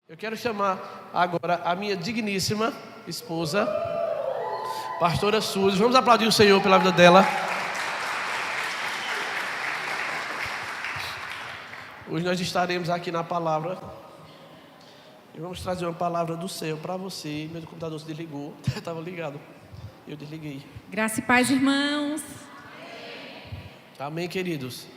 Eu quero chamar agora a minha digníssima esposa, pastora Suzy. Vamos aplaudir o Senhor pela vida dela. Hoje nós estaremos aqui na palavra e vamos trazer uma palavra do céu para você. Meu computador se desligou, estava ligado, eu desliguei. Graça e paz, irmãos. Amém, queridos.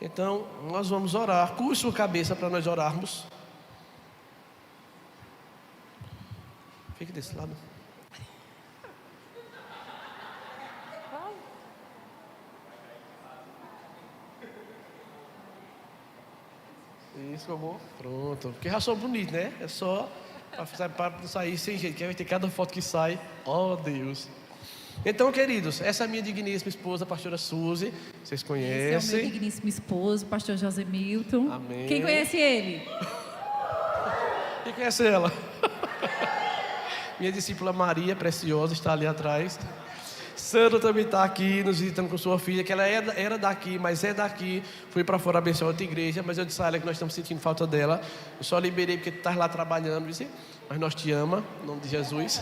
Então, nós vamos orar. Curve sua cabeça para nós orarmos. Fique desse lado. Isso, amor. Pronto. Porque já sou bonito, né? É só para não sair sem jeito. Que vai ter cada foto que sai. Oh, Deus. Então, queridos, essa é a minha digníssima esposa, a pastora Suzy. Vocês conhecem? Esse é o meu digníssimo esposo, o pastor José Milton. Amém. Quem conhece ele? Quem conhece ela? Minha discípula Maria, preciosa, está ali atrás. Sandra também está aqui, nos visitando com sua filha, que ela era daqui, mas é daqui. Fui para fora abençoar outra igreja, mas eu disse a ela que nós estamos sentindo falta dela. Eu só liberei porque tu estás lá trabalhando, disse? Mas nós te amamos, em nome de Jesus.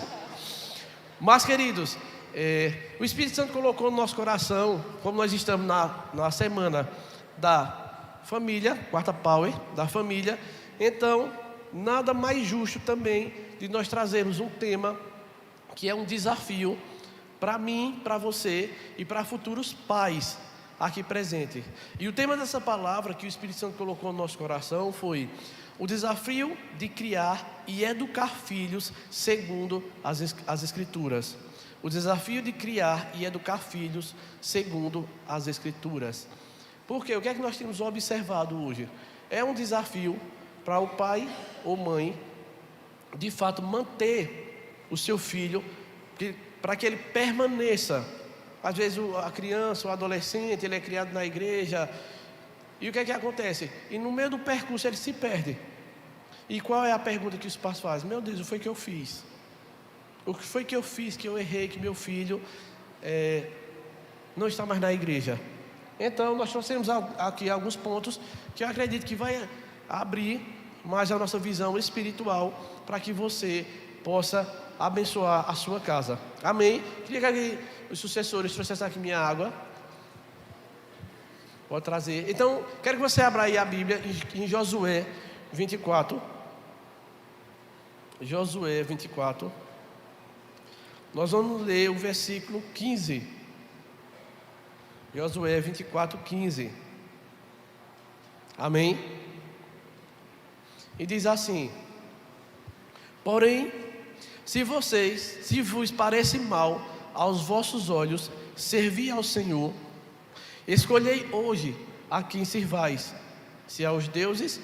Mas, queridos, o Espírito Santo colocou no nosso coração, como nós estamos na semana da família, quarta Power, da família, então, nada mais justo também de nós trazermos um tema que é um desafio para mim, para você e para futuros pais aqui presentes. E o tema dessa palavra que o Espírito Santo colocou no nosso coração foi o desafio de criar e educar filhos segundo as Escrituras. O desafio de criar e educar filhos segundo as Escrituras. Porque o que é que nós temos observado hoje? É um desafio para o pai ou mãe, de fato, manter o seu filho, para que ele permaneça. Às vezes a criança, o adolescente, ele é criado na igreja. E o que é que acontece? E no meio do percurso ele se perde. E qual é a pergunta que os pais fazem? Meu Deus, o que foi que eu fiz? O que foi que eu fiz, que eu errei, que meu filho não está mais na igreja? Então, nós trouxemos aqui alguns pontos que eu acredito que vai abrir mais a nossa visão espiritual para que você possa abençoar a sua casa. Amém? Queria que os sucessores trouxessem aqui minha água. Pode trazer. Então, quero que você abra aí a Bíblia em Josué 24. Josué 24. Nós vamos ler o versículo 15. Josué 24, 15. Amém? E diz assim: porém, se vos parece mal aos vossos olhos servir ao Senhor, escolhei hoje a quem servais, se aos deuses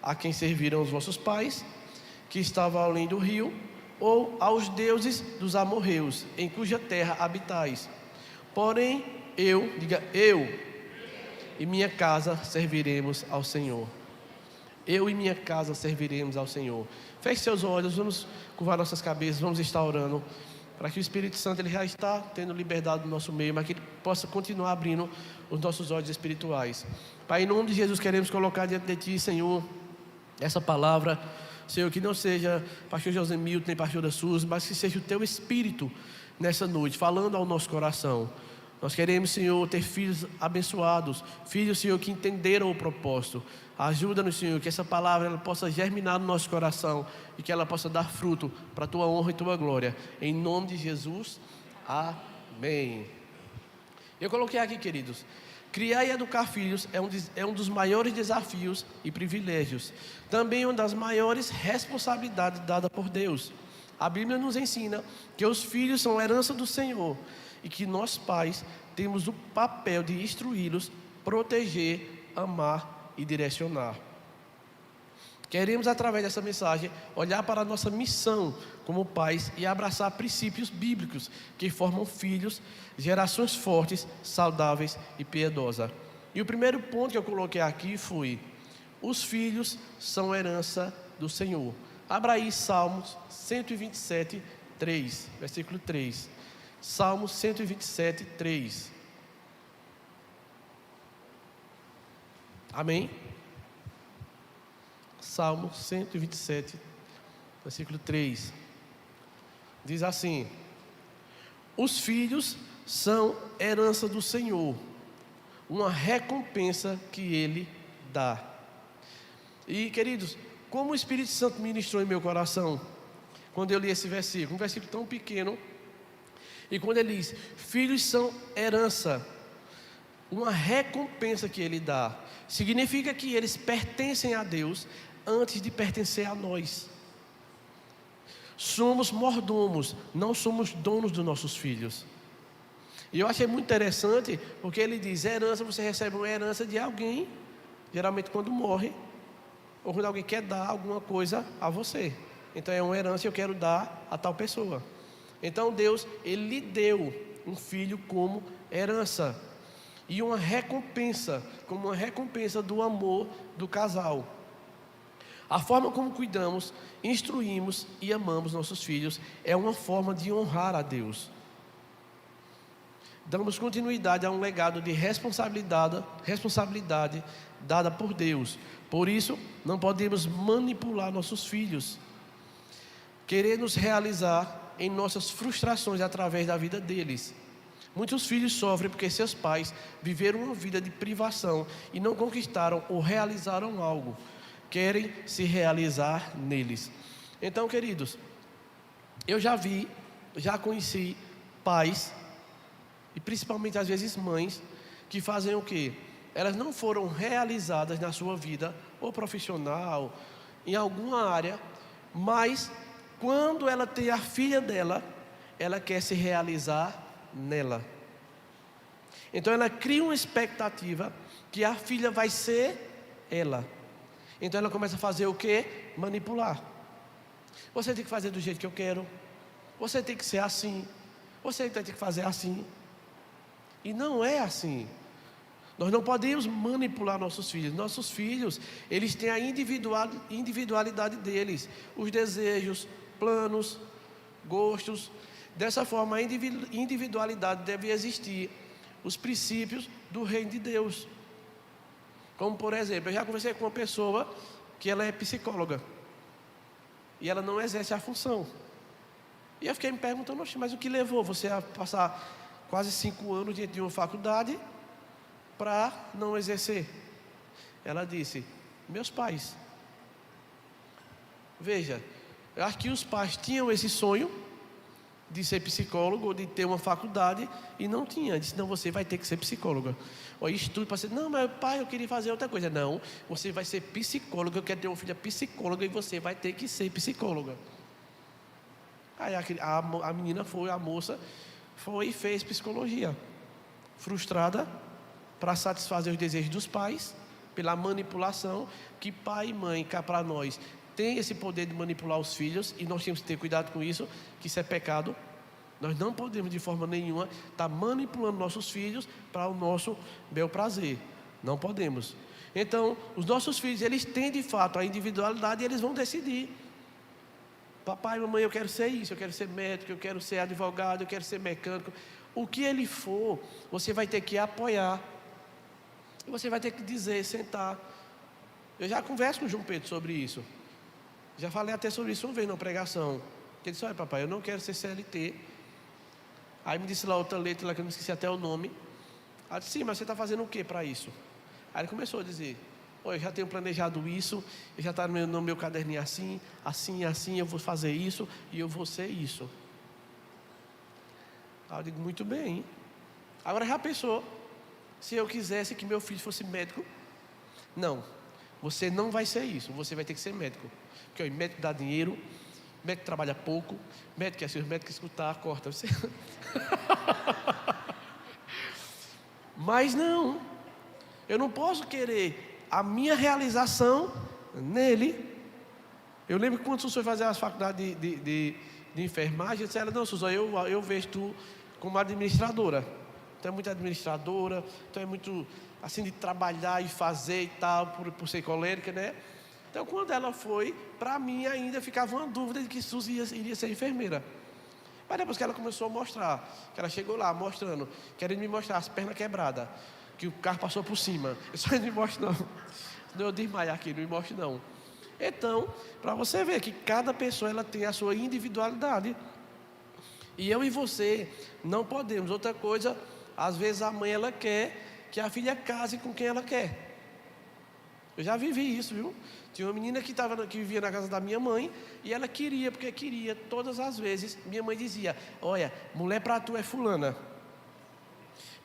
a quem serviram os vossos pais, que estavam além do rio, ou aos deuses dos amorreus, em cuja terra habitais. Porém, eu e minha casa serviremos ao Senhor. Eu e minha casa serviremos ao Senhor. Feche seus olhos, vamos curvar nossas cabeças, vamos estar orando, para que o Espírito Santo, ele já está tendo liberdade no nosso meio, mas que ele possa continuar abrindo os nossos olhos espirituais. Pai, em nome de Jesus, queremos colocar diante de Ti, Senhor, essa palavra, Senhor, que não seja pastor José Milton nem pastora Suzy, mas que seja o Teu Espírito nessa noite, falando ao nosso coração. Nós queremos, Senhor, ter filhos abençoados, filhos, Senhor, que entenderam o propósito. Ajuda-nos, Senhor, que essa palavra ela possa germinar no nosso coração e que ela possa dar fruto para a Tua honra e Tua glória. Em nome de Jesus, amém. Eu coloquei aqui, queridos, criar e educar filhos é um dos maiores desafios e privilégios. Também uma das maiores responsabilidades dadas por Deus. A Bíblia nos ensina que os filhos são herança do Senhor e que nós pais temos o papel de instruí-los, proteger, amar e direcionar. Queremos, através dessa mensagem, olhar para a nossa missão como pais e abraçar princípios bíblicos que formam filhos, gerações fortes, saudáveis e piedosas. E o primeiro ponto que eu coloquei aqui foi: os filhos são herança do Senhor. Abra aí Salmos 127, 3, versículo 3. Salmos 127, 3. Amém? Salmo 127, versículo 3. Diz assim: os filhos são herança do Senhor, uma recompensa que Ele dá. E, queridos, como o Espírito Santo ministrou em meu coração quando eu li esse versículo, um versículo tão pequeno, e quando ele diz: filhos são herança, uma recompensa que Ele dá, significa que eles pertencem a Deus antes de pertencer a nós. Somos mordomos, não somos donos dos nossos filhos. E eu achei muito interessante, porque ele diz: herança, você recebe uma herança de alguém, geralmente quando morre, ou quando alguém quer dar alguma coisa a você. Então é uma herança que eu quero dar a tal pessoa. Então Deus, Ele lhe deu um filho como herança, e uma recompensa, como uma recompensa do amor do casal. A forma como cuidamos, instruímos e amamos nossos filhos é uma forma de honrar a Deus. Damos continuidade a um legado de responsabilidade dada por Deus. Por isso, não podemos manipular nossos filhos, querer nos realizar em nossas frustrações através da vida deles. Muitos filhos sofrem porque seus pais viveram uma vida de privação e não conquistaram ou realizaram algo. Querem se realizar neles. Então, queridos, eu já conheci pais, e principalmente às vezes mães, que fazem o quê? Elas não foram realizadas na sua vida, ou profissional, em alguma área, mas quando ela tem a filha dela, ela quer se realizar nela. Então ela cria uma expectativa que a filha vai ser ela. Então ela começa a fazer o quê? Manipular. Você tem que fazer do jeito que eu quero. Você tem que ser assim. Você tem que fazer assim. E não é assim. Nós não podemos manipular nossos filhos. Nossos filhos, eles têm a individualidade deles. Os desejos, planos, gostos. Dessa forma, a individualidade deve existir. Os princípios do reino de Deus. Como por exemplo, eu já conversei com uma pessoa que ela é psicóloga e ela não exerce a função. E eu fiquei me perguntando: mas o que levou você a passar quase 5 anos dentro de uma faculdade para não exercer? Ela disse: meus pais. Veja, eu acho que os pais tinham esse sonho de ser psicólogo, ou de ter uma faculdade, e não tinha. Disse: não, você vai ter que ser psicóloga. Ou estudo para ser. Não, mas pai, eu queria fazer outra coisa. Não, você vai ser psicóloga. Eu quero ter uma filha psicóloga e você vai ter que ser psicóloga. Aí a menina foi, a moça foi e fez psicologia, frustrada, para satisfazer os desejos dos pais, pela manipulação, que pai e mãe, cá para nós, tem esse poder de manipular os filhos, e nós temos que ter cuidado com isso, que isso é pecado. Nós não podemos de forma nenhuma estar manipulando nossos filhos para o nosso bel prazer. Não podemos. Então, os nossos filhos, eles têm de fato a individualidade e eles vão decidir. Papai, mamãe, eu quero ser isso, eu quero ser médico, eu quero ser advogado, eu quero ser mecânico. O que ele for, você vai ter que apoiar. E você vai ter que dizer, sentar. Eu já converso com o João Pedro sobre isso. Já falei até sobre isso uma vez na pregação. Ele disse: olha, papai, eu não quero ser CLT. Aí me disse lá outra letra lá que eu não esqueci até o nome. Aí eu disse: sim, mas você está fazendo o que para isso? Aí ele começou a dizer: olha, eu já tenho planejado isso, eu já está no meu caderninho assim, assim, assim, eu vou fazer isso e eu vou ser isso. Aí eu digo: muito bem. Agora já pensou, se eu quisesse que meu filho fosse médico? Não, você não vai ser isso, você vai ter que ser médico. Porque o médico dá dinheiro, médico trabalha pouco, médico é assim, os médicos escutar, corta você. Mas não, eu não posso querer a minha realização nele. Eu lembro que quando o Suzy foi fazer as faculdades de enfermagem, eu disse: não, Suzy, eu vejo tu como administradora. Tu é muito administradora, tu é muito assim de trabalhar e fazer e tal, por ser colérica, né? Então, quando ela foi, para mim ainda ficava uma dúvida de que Suzy iria ser enfermeira. Mas depois que ela começou a mostrar, que ela chegou lá mostrando, querendo me mostrar as pernas quebradas, que o carro passou por cima. Eu só não me mostre não. Senão eu desmaio aqui, não me mostre não. Então, para você ver que cada pessoa ela tem a sua individualidade. E eu e você não podemos. Outra coisa, às vezes a mãe ela quer que a filha case com quem ela quer. Eu já vivi isso, viu? Tinha uma menina que vivia na casa da minha mãe e ela queria, porque queria, todas as vezes, minha mãe dizia: olha, mulher para tu é fulana.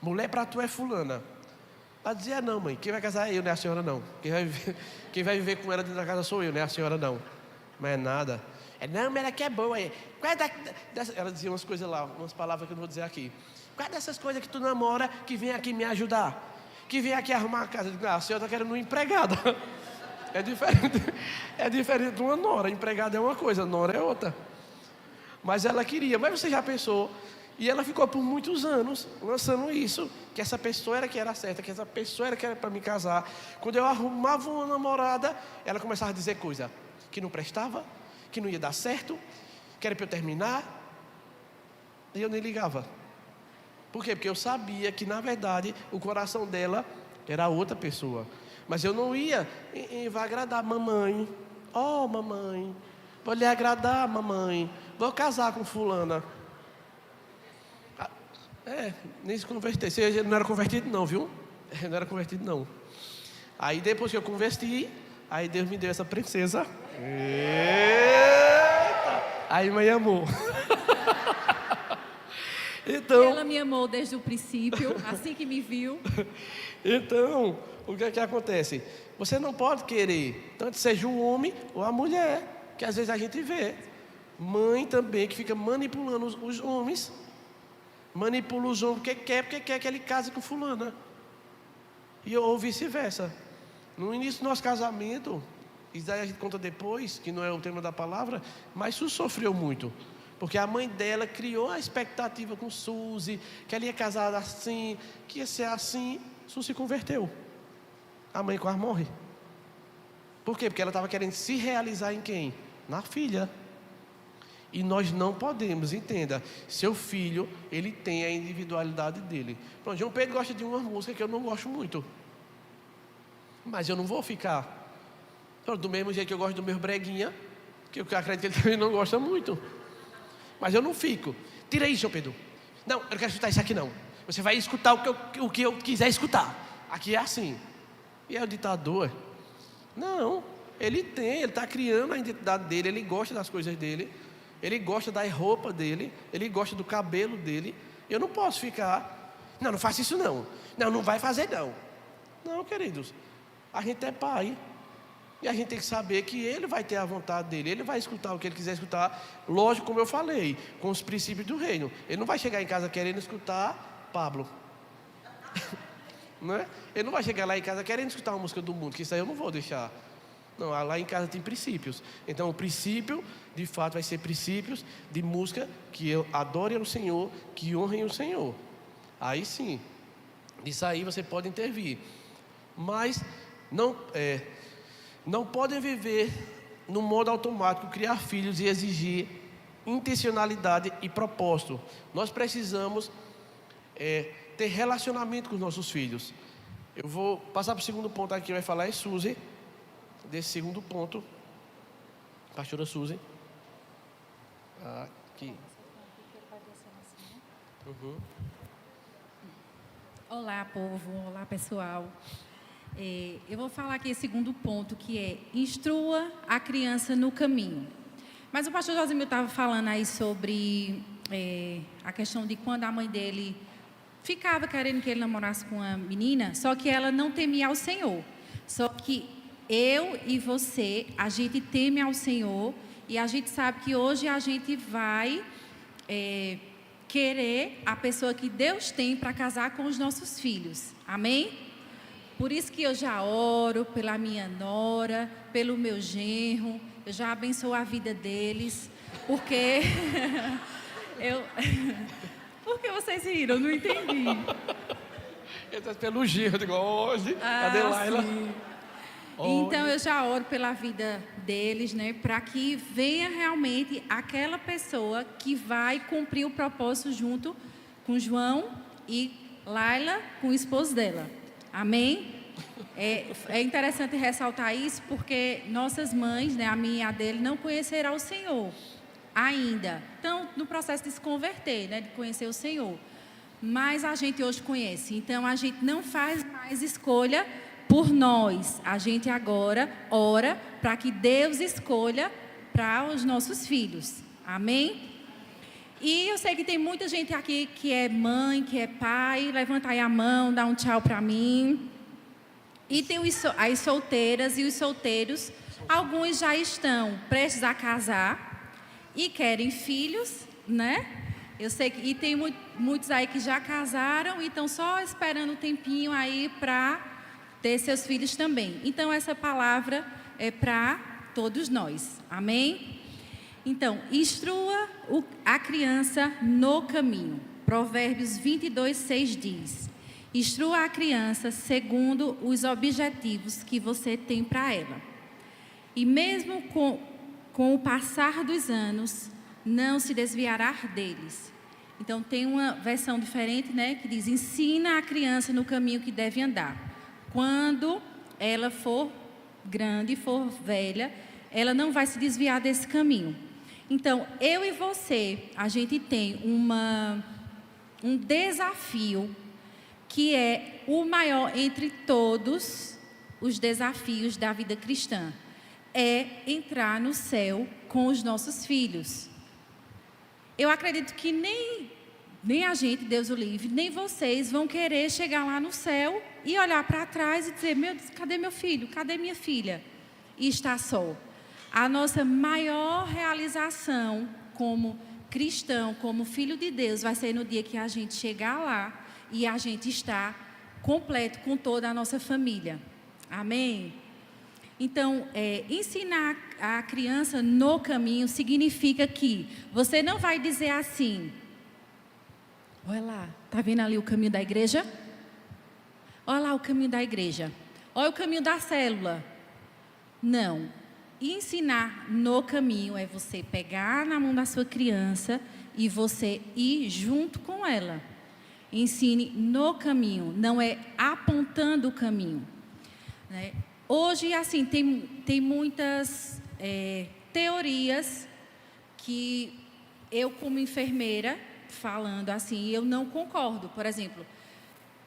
Mulher para tu é fulana. Ela dizia: não, mãe, quem vai casar é eu, não é a senhora não. Quem vai viver com ela dentro da casa sou eu, não é a senhora não. Mas é nada. Não, mas ela que é boa. Ela dizia umas coisas lá, umas palavras que eu não vou dizer aqui. Qual é dessas coisas que tu namora que vem aqui me ajudar? Que vem aqui arrumar a casa? A senhora está querendo uma empregada. É diferente de uma nora. Empregada é uma coisa, nora é outra. Mas ela queria. Mas você já pensou? E ela ficou por muitos anos lançando isso, que essa pessoa era que era certa, que essa pessoa era que era para me casar. Quando eu arrumava uma namorada, ela começava a dizer coisa que não prestava, que não ia dar certo, que era para eu terminar. E eu nem ligava. Por quê? Porque eu sabia que, na verdade, o coração dela era outra pessoa. Mas eu não ia, vai agradar mamãe. Oh, mamãe, vou lhe agradar, mamãe. Vou casar com fulana. Nem se converter. Você não era convertido não, viu? Não era convertido não. Aí depois que eu converti, aí Deus me deu essa princesa. Eita! Aí mãe amou. Então, ela me amou desde o princípio, assim que me viu. Então, o que é que acontece? Você não pode querer, tanto seja o homem ou a mulher, que às vezes a gente vê. Mãe também que fica manipulando os homens. Manipula os homens porque quer que ele case com fulana. Ou vice-versa. No início do nosso casamento, isso daí a gente conta depois, que não é o tema da palavra, mas Su sofreu muito. Porque a mãe dela criou a expectativa com Suzy, que ela ia casar assim, que ia ser assim. Su se converteu. A mãe quase morre. Por quê? Porque ela estava querendo se realizar em quem? Na filha. E nós não podemos, entenda. Seu filho, ele tem a individualidade dele. Pronto, João Pedro gosta de uma música que eu não gosto muito. Mas eu não vou ficar. Pronto, do mesmo jeito que eu gosto do meu breguinha, que eu acredito que ele também não gosta muito. Mas eu não fico. Tira isso, João Pedro. Não, eu não quero escutar isso aqui não. Você vai escutar o que eu quiser escutar. Aqui é assim. E é o ditador? Não. Ele está criando a identidade dele. Ele gosta das coisas dele. Ele gosta da roupa dele. Ele gosta do cabelo dele. Eu não posso ficar. Não faça isso não. Não vai fazer não. Não, queridos. A gente é pai. E a gente tem que saber que ele vai ter a vontade dele. Ele vai escutar o que ele quiser escutar. Lógico, como eu falei, com os princípios do reino. Ele não vai chegar em casa querendo escutar Pablo. Não é? Ele não vai chegar lá em casa querendo escutar uma música do mundo, que isso aí eu não vou deixar. Não, lá em casa tem princípios. Então o princípio, de fato, vai ser princípios de música que adorem o Senhor, que honrem o Senhor. Aí sim, disso aí você pode intervir. Mas não podem viver no modo automático, criar filhos e exigir intencionalidade e propósito. Nós precisamos ter relacionamento com os nossos filhos. Eu vou passar para o segundo ponto aqui, vai falar é Suzy. Desse segundo ponto, pastora Suzy. Aqui. Olá, povo. Olá, pessoal. Eu vou falar aqui o segundo ponto, que é instrua a criança no caminho. Mas o pastor Josimil estava falando aí sobre a questão de quando a mãe dele ficava querendo que ele namorasse com uma menina, só que ela não temia ao Senhor. Só que eu e você, a gente teme ao Senhor e a gente sabe que hoje a gente vai querer a pessoa que Deus tem para casar com os nossos filhos. Amém? Por isso que eu já oro pela minha nora, pelo meu genro, eu já abençoo a vida deles, porque Por que vocês riram? Eu não entendi. Pelo genro, igual hoje. Cadê Laila? Então eu já oro pela vida deles, né, para que venha realmente aquela pessoa que vai cumprir o propósito junto com João e Laila, com o esposo dela. Amém? É interessante ressaltar isso porque nossas mães, né, a minha e a dele, não conhecerão o Senhor ainda. Estão no processo de se converter, né, de conhecer o Senhor. Mas a gente hoje conhece. Então, a gente não faz mais escolha por nós. A gente agora ora para que Deus escolha para os nossos filhos. Amém? E eu sei que tem muita gente aqui que é mãe, que é pai. Levanta aí a mão, dá um tchau para mim. E tem as solteiras e os solteiros. Alguns já estão prestes a casar e querem filhos, né? Eu sei que tem muitos aí que já casaram e estão só esperando um tempinho aí para ter seus filhos também. Então, essa palavra é para todos nós. Amém? Então, instrua a criança no caminho. Provérbios 22, 6 diz: instrua a criança segundo os objetivos que você tem para ela. E mesmo com o passar dos anos, não se desviará deles. Então, tem uma versão diferente, né, que diz: ensina a criança no caminho que deve andar. Quando ela for grande, for velha, ela não vai se desviar desse caminho. Então, eu e você, a gente tem um desafio que é o maior entre todos os desafios da vida cristã. É entrar no céu com os nossos filhos. Eu acredito que nem a gente, Deus o livre, nem vocês vão querer chegar lá no céu e olhar para trás e dizer: meu Deus, cadê meu filho? Cadê minha filha? E estar só. A nossa maior realização como cristão, como filho de Deus, vai ser no dia que a gente chegar lá e a gente estar completo com toda a nossa família. Amém? Então, ensinar a criança no caminho significa que você não vai dizer assim: olha lá, está vendo ali o caminho da igreja? Olha lá o caminho da igreja. Olha o caminho da célula. Não. Ensinar no caminho é você pegar na mão da sua criança e você ir junto com ela. Ensine no caminho, não é apontando o caminho, né? Hoje, assim, tem muitas teorias que eu, como enfermeira, falando assim, eu não concordo. Por exemplo,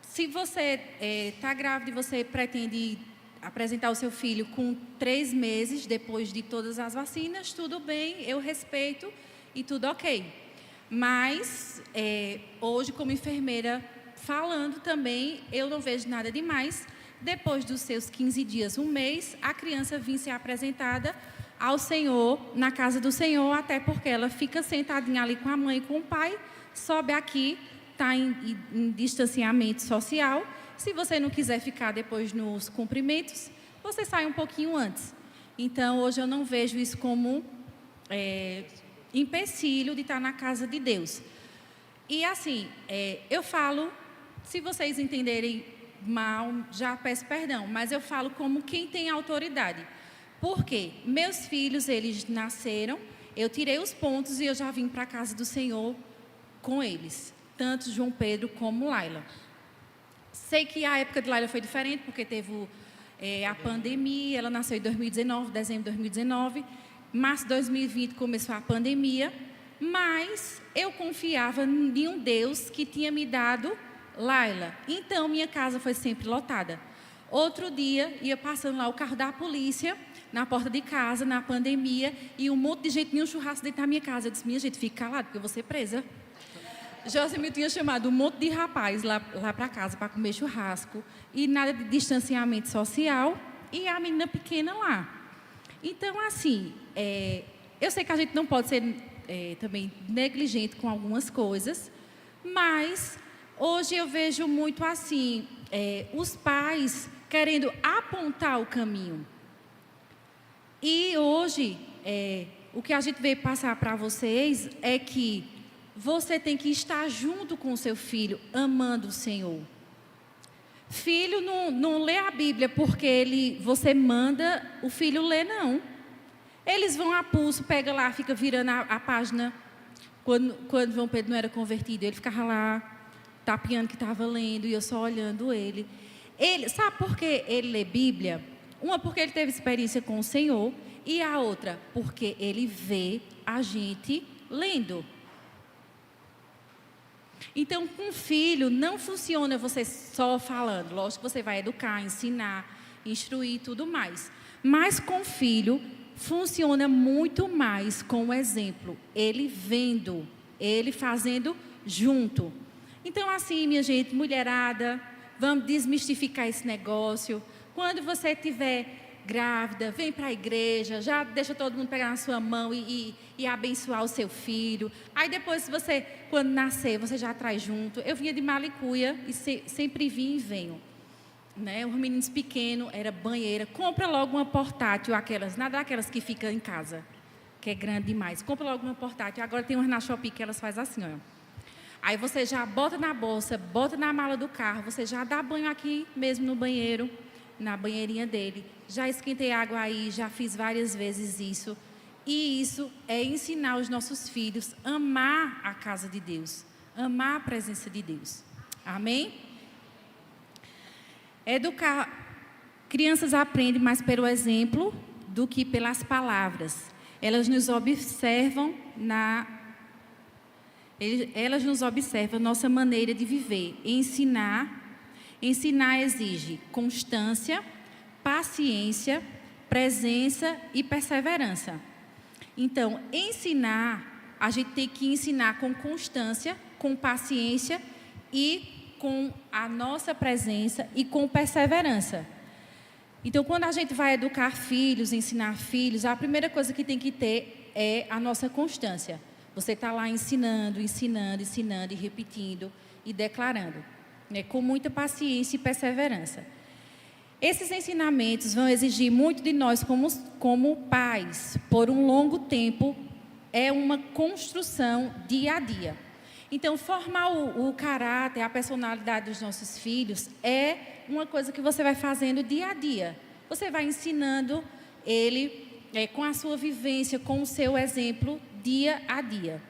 se você está grávida e você pretende apresentar o seu filho com 3 meses, depois de todas as vacinas, tudo bem, eu respeito e tudo ok. Mas, hoje, como enfermeira, falando também, eu não vejo nada demais. Depois dos seus 15 dias, 1 mês, a criança vir ser apresentada ao Senhor, na casa do Senhor, até porque ela fica sentadinha ali com a mãe e com o pai, sobe aqui, está em distanciamento social. Se você não quiser ficar depois nos cumprimentos, você sai um pouquinho antes. Então, hoje eu não vejo isso como empecilho de estar na casa de Deus. E assim, eu falo, se vocês entenderem mal, já peço perdão, mas eu falo como quem tem autoridade. Porque meus filhos, eles nasceram, eu tirei os pontos e eu já vim para a casa do Senhor com eles, tanto João Pedro como Laila. Sei que a época de Laila foi diferente, porque teve a pandemia, ela nasceu em 2019, dezembro de 2019, março de 2020 começou a pandemia, mas eu confiava em um Deus que tinha me dado Laila. Então, minha casa foi sempre lotada. Outro dia, ia passando lá o carro da polícia, na porta de casa, na pandemia, e um monte de gente, nenhum churrasco dentro da minha casa. Eu disse: minha gente, fique calado, porque eu vou ser presa. Josemil tinha chamado um monte de rapaz lá para casa para comer churrasco, e nada de distanciamento social, e a menina pequena lá. Então, assim, eu sei que a gente não pode ser também negligente com algumas coisas, mas hoje eu vejo muito assim, os pais querendo apontar o caminho. E hoje, o que a gente veio passar para vocês é que você tem que estar junto com o seu filho, amando o Senhor. Filho não lê a Bíblia porque você manda o filho ler, não. Eles vão a pulso, pega lá, fica virando a página. Quando João Pedro não era convertido, ele ficava lá, tapeando que estava lendo, e eu só olhando ele. Ele, sabe por que ele lê Bíblia? Uma, porque ele teve experiência com o Senhor, e a outra, porque ele vê a gente lendo. Então, com filho, não funciona você só falando. Lógico que você vai educar, ensinar, instruir e tudo mais. Mas com filho, funciona muito mais com o exemplo. Ele vendo, ele fazendo junto. Então, assim, minha gente, mulherada, vamos desmistificar esse negócio. Quando você estiver grávida, vem para a igreja, já deixa todo mundo pegar na sua mão e abençoar o seu filho. Aí depois você, quando nascer, você já traz junto. Eu vinha de Malicuia e sempre vim e venho. Né? Os meninos pequenos, era banheira. Compra logo uma portátil, nada daquelas que ficam em casa, que é grande demais. Compra logo uma portátil. Agora tem umas na Shopee que elas fazem assim, ó. Aí você já bota na bolsa, bota na mala do carro, você já dá banho aqui mesmo no banheiro, na banheirinha dele. Já esquentei água aí, já fiz várias vezes isso. E isso é ensinar os nossos filhos a amar a casa de Deus, amar a presença de Deus. Amém? Educar. Crianças aprendem mais pelo exemplo do que pelas palavras. Elas nos observam nossa maneira de viver. Ensinar exige constância, paciência, presença e perseverança. Então, ensinar, a gente tem que ensinar com constância, com paciência e com a nossa presença e com perseverança. Então, quando a gente vai educar filhos, ensinar filhos, a primeira coisa que tem que ter é a nossa constância. Você está lá ensinando e repetindo e declarando, né, com muita paciência e perseverança. Esses ensinamentos vão exigir muito de nós como pais. Por um longo tempo, é uma construção dia a dia. Então, formar o caráter, a personalidade dos nossos filhos é uma coisa que você vai fazendo dia a dia. Você vai ensinando ele com a sua vivência, com o seu exemplo, dia a dia.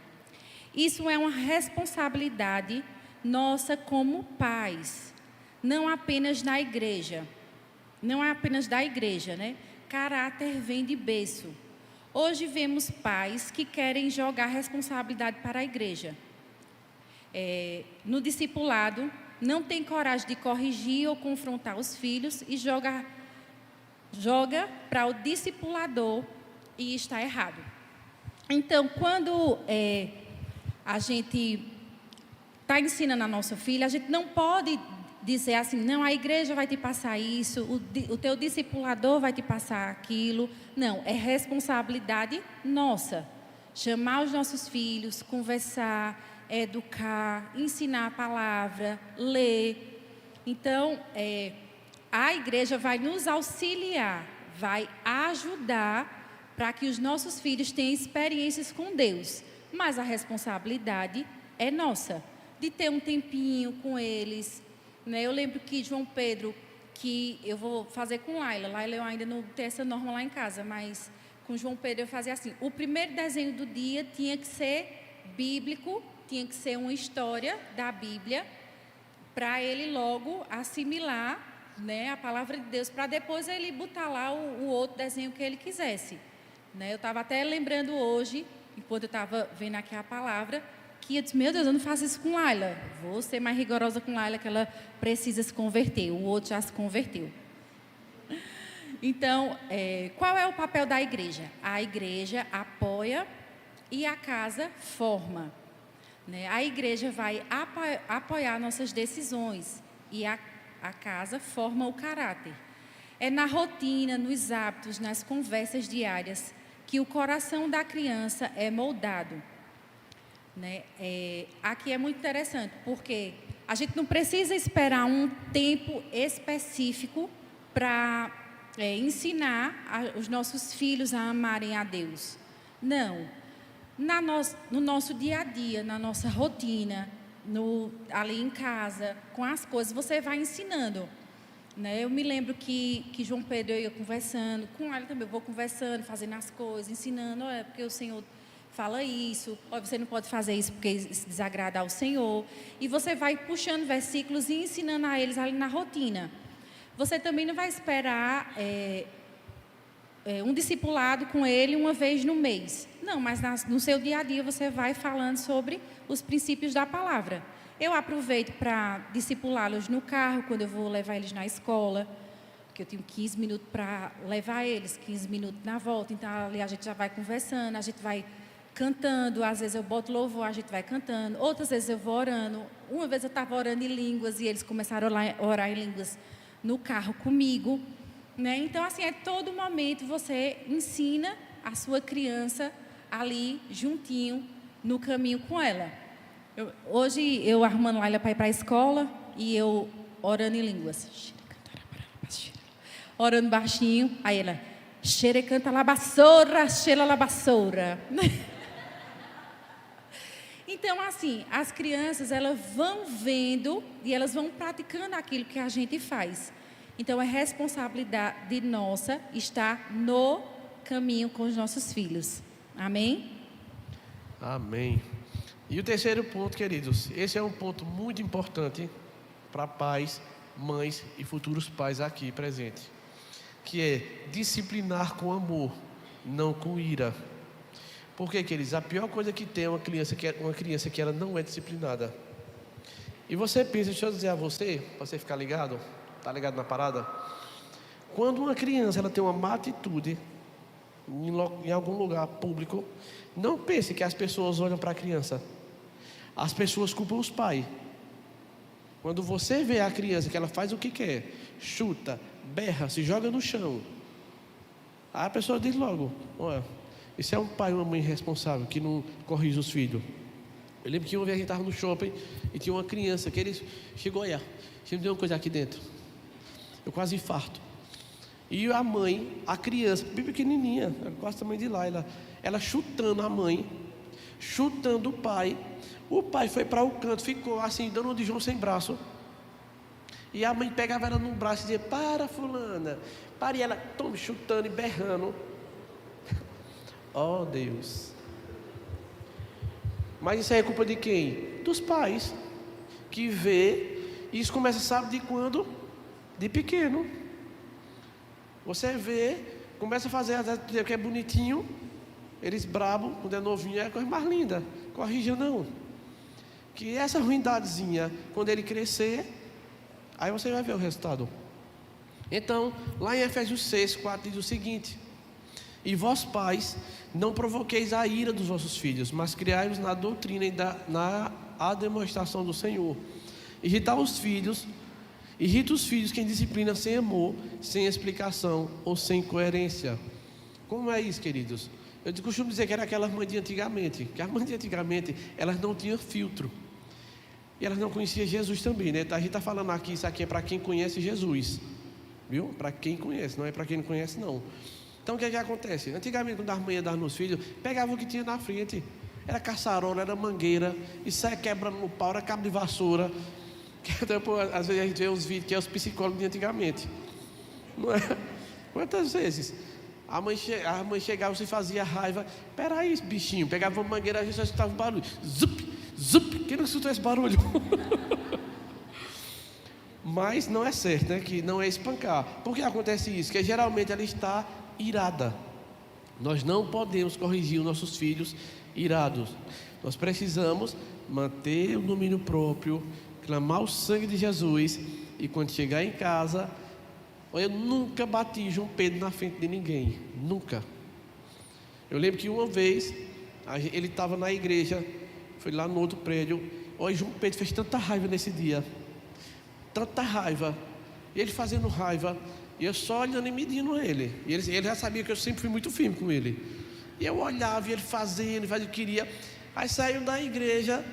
Isso é uma responsabilidade nossa como pais, não apenas na igreja. Não é apenas da igreja, né? Caráter vem de berço. Hoje vemos pais que querem jogar responsabilidade para a igreja. No discipulado, não tem coragem de corrigir ou confrontar os filhos e joga para o discipulador e está errado. Então, quando a gente está ensinando a nossa filha, a gente não pode dizer assim, não, a igreja vai te passar isso, o teu discipulador vai te passar aquilo. Não, é responsabilidade nossa. Chamar os nossos filhos, conversar, educar, ensinar a palavra, ler. Então, a igreja vai nos auxiliar, vai ajudar para que os nossos filhos tenham experiências com Deus. Mas a responsabilidade é nossa, de ter um tempinho com eles. Eu lembro que João Pedro, que eu vou fazer com Laila eu ainda não tenho essa norma lá em casa, mas com João Pedro eu fazia assim, o primeiro desenho do dia tinha que ser bíblico, tinha que ser uma história da Bíblia, para ele logo assimilar, né, a palavra de Deus, para depois ele botar lá o outro desenho que ele quisesse. Eu estava até lembrando hoje, enquanto eu estava vendo aqui a palavra, que eu disse, meu Deus, eu não faço isso com Laila. Vou ser mais rigorosa com Laila, que ela precisa se converter. O outro já se converteu. Então, qual é o papel da igreja? A igreja apoia e a casa forma. A igreja vai apoiar nossas decisões e a casa forma o caráter. É na rotina, nos hábitos, nas conversas diárias que o coração da criança é moldado. Aqui é muito interessante, porque a gente não precisa esperar um tempo específico para ensinar os nossos filhos a amarem a Deus. Não. No nosso dia a dia, na nossa rotina, ali em casa, com as coisas, você vai ensinando. Eu me lembro que João Pedro, eu ia conversando, com ele também, eu vou conversando, fazendo as coisas, ensinando, porque o Senhor fala isso, você não pode fazer isso porque isso desagrada ao Senhor. E você vai puxando versículos e ensinando a eles ali na rotina. você também não vai esperar um discipulado com ele uma vez no mês. Não, mas no seu dia a dia você vai falando sobre os princípios da palavra. Eu aproveito para discipulá-los no carro, quando eu vou levar eles na escola, que eu tenho 15 minutos para levar eles, 15 minutos na volta. Então, ali a gente já vai conversando, a gente vai cantando. Às vezes eu boto louvor, a gente vai cantando. Outras vezes eu vou orando. Uma vez eu estava orando em línguas e eles começaram a orar em línguas no carro comigo, né? Então, assim, todo momento você ensina a sua criança ali, juntinho, no caminho com ela. Hoje, eu arrumando Laila para ir para a escola e eu orando em línguas. Orando baixinho, aí ela, xere canta labassoura, xela labassoura. Então, assim, as crianças, elas vão vendo e elas vão praticando aquilo que a gente faz. Então, é responsabilidade nossa estar no caminho com os nossos filhos. Amém? Amém. E o terceiro ponto, queridos, esse é um ponto muito importante para pais, mães e futuros pais aqui presentes, que é disciplinar com amor, não com ira. Porque, queridos, a pior coisa que tem é uma criança que ela não é disciplinada. E você pensa, deixa eu dizer a você, para você ficar ligado, tá ligado na parada? Quando uma criança ela tem uma má atitude em algum lugar público, não pense que as pessoas olham para a criança. As pessoas culpam os pais. Quando você vê a criança que ela faz o que quer, chuta, berra, se joga no chão, a pessoa diz logo, olha, esse é um pai ou uma mãe irresponsável que não corrige os filhos. Eu lembro que uma vez a gente estava no shopping e tinha uma criança que ele chegou aí, me deu uma coisa aqui dentro, eu quase infarto. E a mãe, a criança, bem pequenininha, quase o tamanho de Laila, ela chutando a mãe, chutando o pai foi para o canto, ficou assim, dando um de João sem braço. E a mãe pegava ela no braço e dizia, para fulana, para, e ela tome, chutando e berrando. Oh Deus. Mas isso aí é culpa de quem? Dos pais, que vê, e isso começa, sabe de quando? De pequeno. Você vê, começa a fazer, que é bonitinho, eles brabo, quando é novinho, é a coisa mais linda. Corrija não. Que essa ruindadezinha, quando ele crescer, aí você vai ver o resultado. Então, lá em Efésios 6, 4 diz o seguinte: e vós pais, não provoqueis a ira dos vossos filhos, mas criai-os na doutrina e na demonstração do Senhor. Irrita os filhos quem disciplina sem amor, sem explicação ou sem coerência. Como é isso, queridos? Eu costumo dizer que era aquelas mães de antigamente, que as mães de antigamente, elas não tinham filtro. E elas não conheciam Jesus também, né? A gente está falando aqui, isso aqui é para quem conhece Jesus, viu? Para quem conhece, não é para quem não conhece não. Então o que é que acontece? Antigamente, quando as mães iam dar nos filhos, pegavam o que tinha na frente. Era caçarola, era mangueira, e saia quebrando no pau, era cabo de vassoura. Que depois, às vezes a gente vê os vídeos que é os psicólogos de antigamente. Não é? Quantas vezes? A mãe chegava e fazia raiva. Peraí, bichinho, pegava uma mangueira, a gente só escutava um barulho. Zup, zup, quem não escutou esse barulho? Mas não é certo, né? Que não é espancar. Por que acontece isso? Porque geralmente ela está irada. Nós não podemos corrigir os nossos filhos irados. Nós precisamos manter o domínio próprio, clamar o sangue de Jesus, e quando chegar em casa, eu nunca bati João Pedro na frente de ninguém, nunca. Eu lembro que uma vez ele estava na igreja, foi lá no outro prédio. Olha, João Pedro fez tanta raiva nesse dia, tanta raiva, e ele fazendo raiva, e eu só olhando e medindo ele. E ele já sabia que eu sempre fui muito firme com ele. E eu olhava e ele fazendo o que queria. Aí saiu da igreja.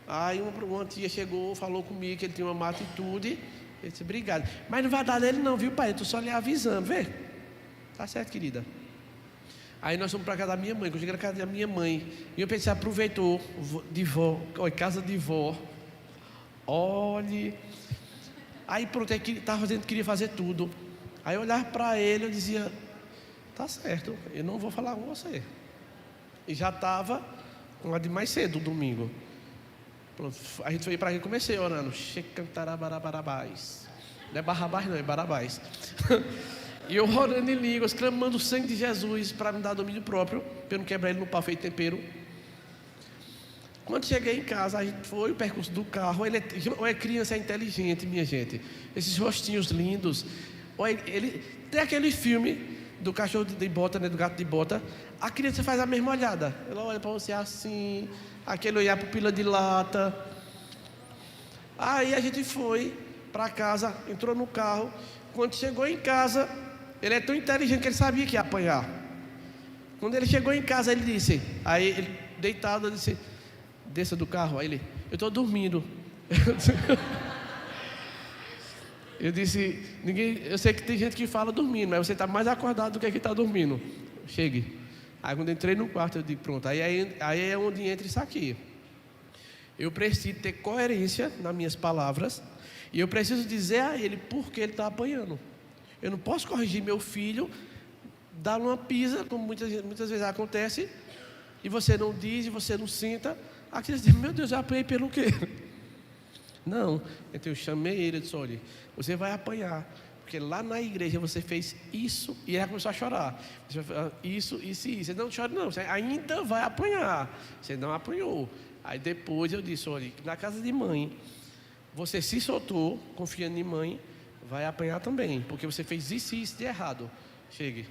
Aí uma tia chegou, falou comigo que ele tinha uma má atitude. Eu disse, obrigado. Mas não vai dar dele não, viu pai? Eu estou só lhe avisando, vê? Tá certo, querida. Aí nós fomos para casa da minha mãe. Quando eu cheguei na casa da minha mãe, e eu pensei, aproveitou de vó, casa de vó. Olhe. Aí pronto, ele estava fazendo, queria fazer tudo. Aí eu olhava para ele, eu dizia, tá certo, eu não vou falar com você. E já estava uma de mais cedo, domingo. Pronto, a gente foi para aí, comecei orando. Não é Barrabás não, é Barabás. E eu orando em línguas, clamando o sangue de Jesus para me dar domínio próprio, para eu não quebrar ele no pau feito tempero. Quando cheguei em casa, a gente foi o percurso do carro. Ou é criança, é inteligente, minha gente. Esses rostinhos lindos. Ele tem aquele filme do cachorro de bota, né, do gato de bota. A criança faz a mesma olhada. Ela olha para você assim, aquele olhar pupila de lata. Aí a gente foi para casa, entrou no carro. Quando chegou em casa, ele é tão inteligente que ele sabia que ia apanhar. Quando ele chegou em casa, ele disse, aí ele deitado, ele disse, desça do carro. Aí ele, eu estou dormindo. Eu disse, eu sei que tem gente que fala dormindo, mas você está mais acordado do que está dormindo. Chegue. Aí quando eu entrei no quarto, eu digo, pronto, aí é onde entra isso aqui. Eu preciso ter coerência nas minhas palavras, e eu preciso dizer a ele por que ele está apanhando. Eu não posso corrigir meu filho, dar uma pisa, como muitas vezes acontece, e você não diz, e você não sinta. A criança diz, meu Deus, eu apanhei pelo quê? Não, então eu chamei ele e disse, olha, você vai apanhar, porque lá na igreja você fez isso, e ela começou a chorar. Você vai falar, isso. Você não chora não, você ainda vai apanhar. Você não apanhou. Aí depois eu disse, olha, na casa de mãe, você se soltou, confiando em mãe, vai apanhar também, porque você fez isso e isso de errado. Chegue.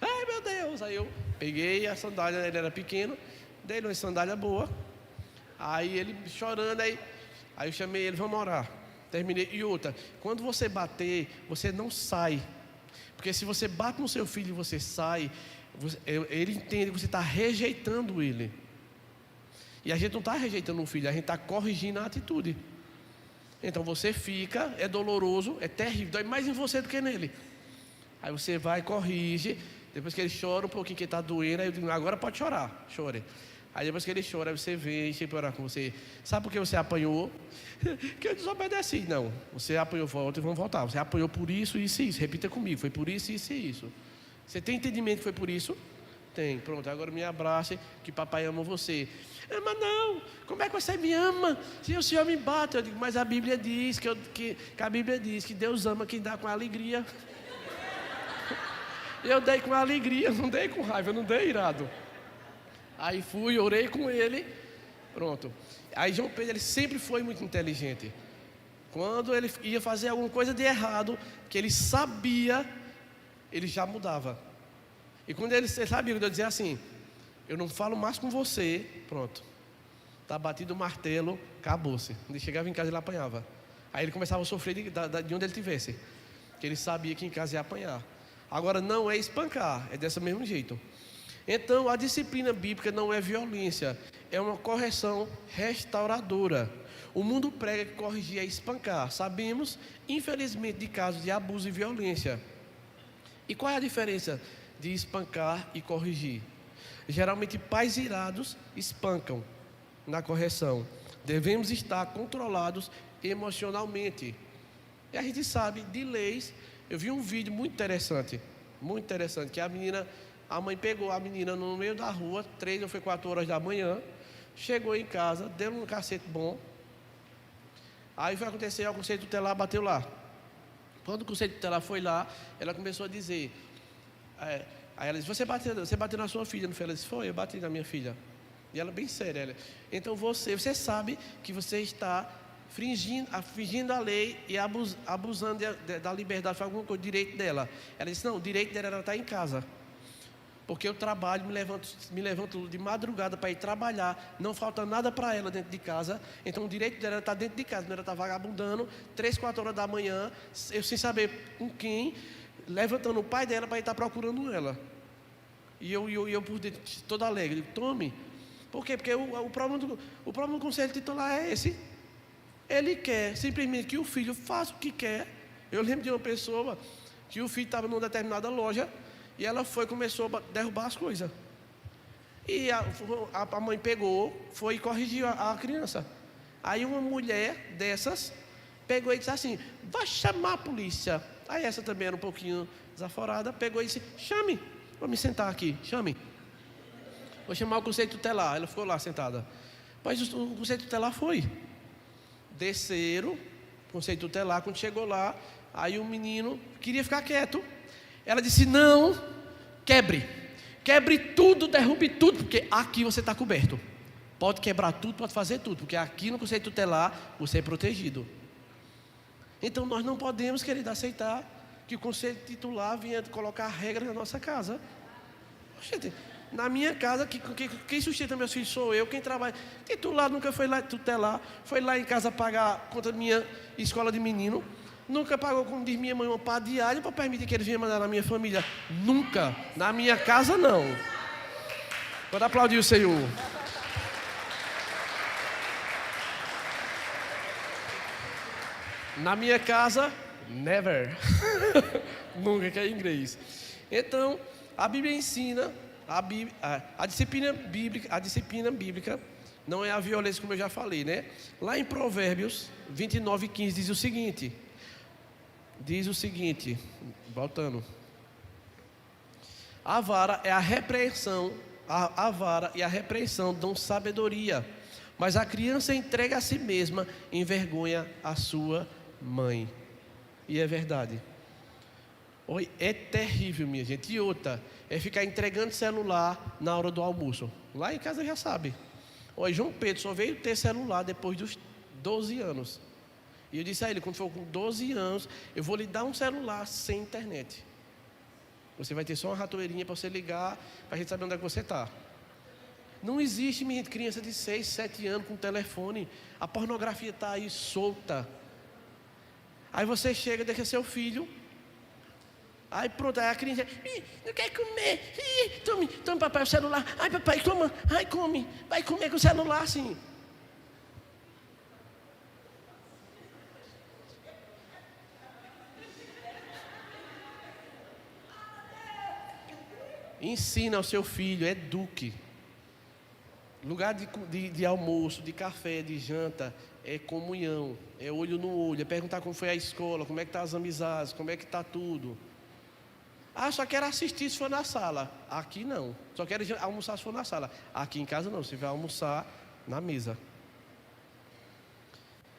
Ai meu Deus, aí eu peguei a sandália, ele era pequeno, dei uma sandália boa, aí ele chorando, aí eu chamei ele, vamos orar. Terminei, e outra, quando você bater, você não sai, porque se você bate no seu filho e você sai, ele entende que você está rejeitando ele, e a gente não está rejeitando o filho, a gente está corrigindo a atitude. Então você fica, é doloroso, é terrível, dói mais em você do que nele. Aí você vai, corrige, depois que ele chora um pouquinho que está doendo, aí eu digo, agora pode chorar, chore. Aí depois que ele chora, aí você vem, sempre orar com você. Sabe por que você apanhou? Que eu desobedeci. Não, você apanhou, volta e vamos voltar. Você apanhou por isso, isso e isso. Repita comigo, foi por isso, isso e isso. Você tem entendimento que foi por isso? Tem, pronto, agora me abrace, que papai ama você. Mas não, como é que você me ama se o Senhor me bate? Eu digo, mas a Bíblia diz que a Bíblia diz que Deus ama quem dá com alegria. Eu dei com alegria, não dei com raiva, não dei irado. Aí fui, orei com ele, pronto. Aí João Pedro, ele sempre foi muito inteligente. Quando ele ia fazer alguma coisa de errado, que ele sabia, ele já mudava. E quando ele sabia, eu dizia assim, eu não falo mais com você, pronto. Está batido o martelo, acabou-se. Quando ele chegava em casa, ele apanhava. Aí ele começava a sofrer de onde ele estivesse, que ele sabia que em casa ia apanhar. Agora não é espancar, é desse mesmo jeito. Então a disciplina bíblica não é violência, é uma correção restauradora. O mundo prega que corrigir é espancar. Sabemos, infelizmente, de casos de abuso e violência. E qual é a diferença de espancar e corrigir? Geralmente pais irados espancam na correção. Devemos estar controlados emocionalmente. E a gente sabe de leis. Eu vi um vídeo muito interessante, que a mãe pegou a menina no meio da rua, 3 ou 4 horas da manhã, chegou em casa, deu um cacete bom. Aí foi acontecer, o conselho tutelar bateu lá. Quando o conselho tutelar foi lá, ela começou a dizer, aí ela disse, você bateu na sua filha, não foi? Ela disse, foi, eu bati na minha filha. E ela bem séria, então você sabe que você está fingindo a lei e abusando da liberdade, faz alguma coisa, direito dela. Ela disse, não, o direito dela era estar em casa. Porque eu trabalho, me levanto de madrugada para ir trabalhar, não falta nada para ela dentro de casa. Então o direito dela é estar dentro de casa, não era estar vagabundando, 3, 4 horas da manhã, eu sem saber com quem, levantando o pai dela para ir estar procurando ela. E eu por dentro, todo alegre, tome. Por quê? Porque o problema do conselho tutelar é esse. Ele quer simplesmente que o filho faça o que quer. Eu lembro de uma pessoa que o filho estava numa determinada loja e ela começou a derrubar as coisas. E a mãe pegou, foi e corrigiu a criança. Aí uma mulher dessas pegou e disse assim, vai chamar a polícia. Aí essa também era um pouquinho desaforada, pegou e disse, chame, vou me sentar aqui, chame. Vou chamar o conselho tutelar. Ela ficou lá sentada. Mas o conselho tutelar foi. Desceram, o conselho tutelar, quando chegou lá, Aí o menino queria ficar quieto. Ela disse, não, quebre tudo, derrube tudo, porque aqui você está coberto. Pode quebrar tudo, pode fazer tudo, porque aqui no conselho tutelar você é protegido. Então nós não podemos, querido, aceitar que o conselho titular venha colocar regras na nossa casa. Gente, na minha casa, quem sustenta meus filhos sou eu, quem trabalha. Titular nunca foi lá tutelar, foi lá em casa pagar conta da minha escola de menino. Nunca pagou, como diz minha mãe, uma pá diária para permitir que eles venham mandar na minha família. Nunca. Na minha casa, não. Pode aplaudir o Senhor. Na minha casa, never. Nunca, que é inglês. Então, a Bíblia ensina, a disciplina bíblica não é a violência, como eu já falei, né? Lá em Provérbios 29:15 diz o seguinte, voltando. A vara e a repreensão dão sabedoria, mas a criança entrega a si mesma, envergonha a sua mãe. E é verdade. Oi, é terrível, minha gente. E outra, é ficar entregando celular na hora do almoço. Lá em casa já sabe. Oi, João Pedro só veio ter celular depois dos 12 anos. E eu disse a ele, quando for com 12 anos, eu vou lhe dar um celular sem internet. Você vai ter só uma ratoeirinha para você ligar, para a gente saber onde é que você está. Não existe, minha gente, criança de 6, 7 anos com telefone. A pornografia está aí solta. Aí você chega, deixa seu filho. Aí pronto, aí a criança, não quer comer, tome papai o celular, ai papai, toma, ai come, vai comer com o celular assim. Ensina ao seu filho, eduque. Lugar de almoço, de café, de janta, é comunhão, é olho no olho, é perguntar como foi a escola, como é que estão as amizades, como é que está tudo. Ah, só quero assistir se for na sala. Aqui não. Só quero almoçar se for na sala. Aqui em casa não, você vai almoçar na mesa.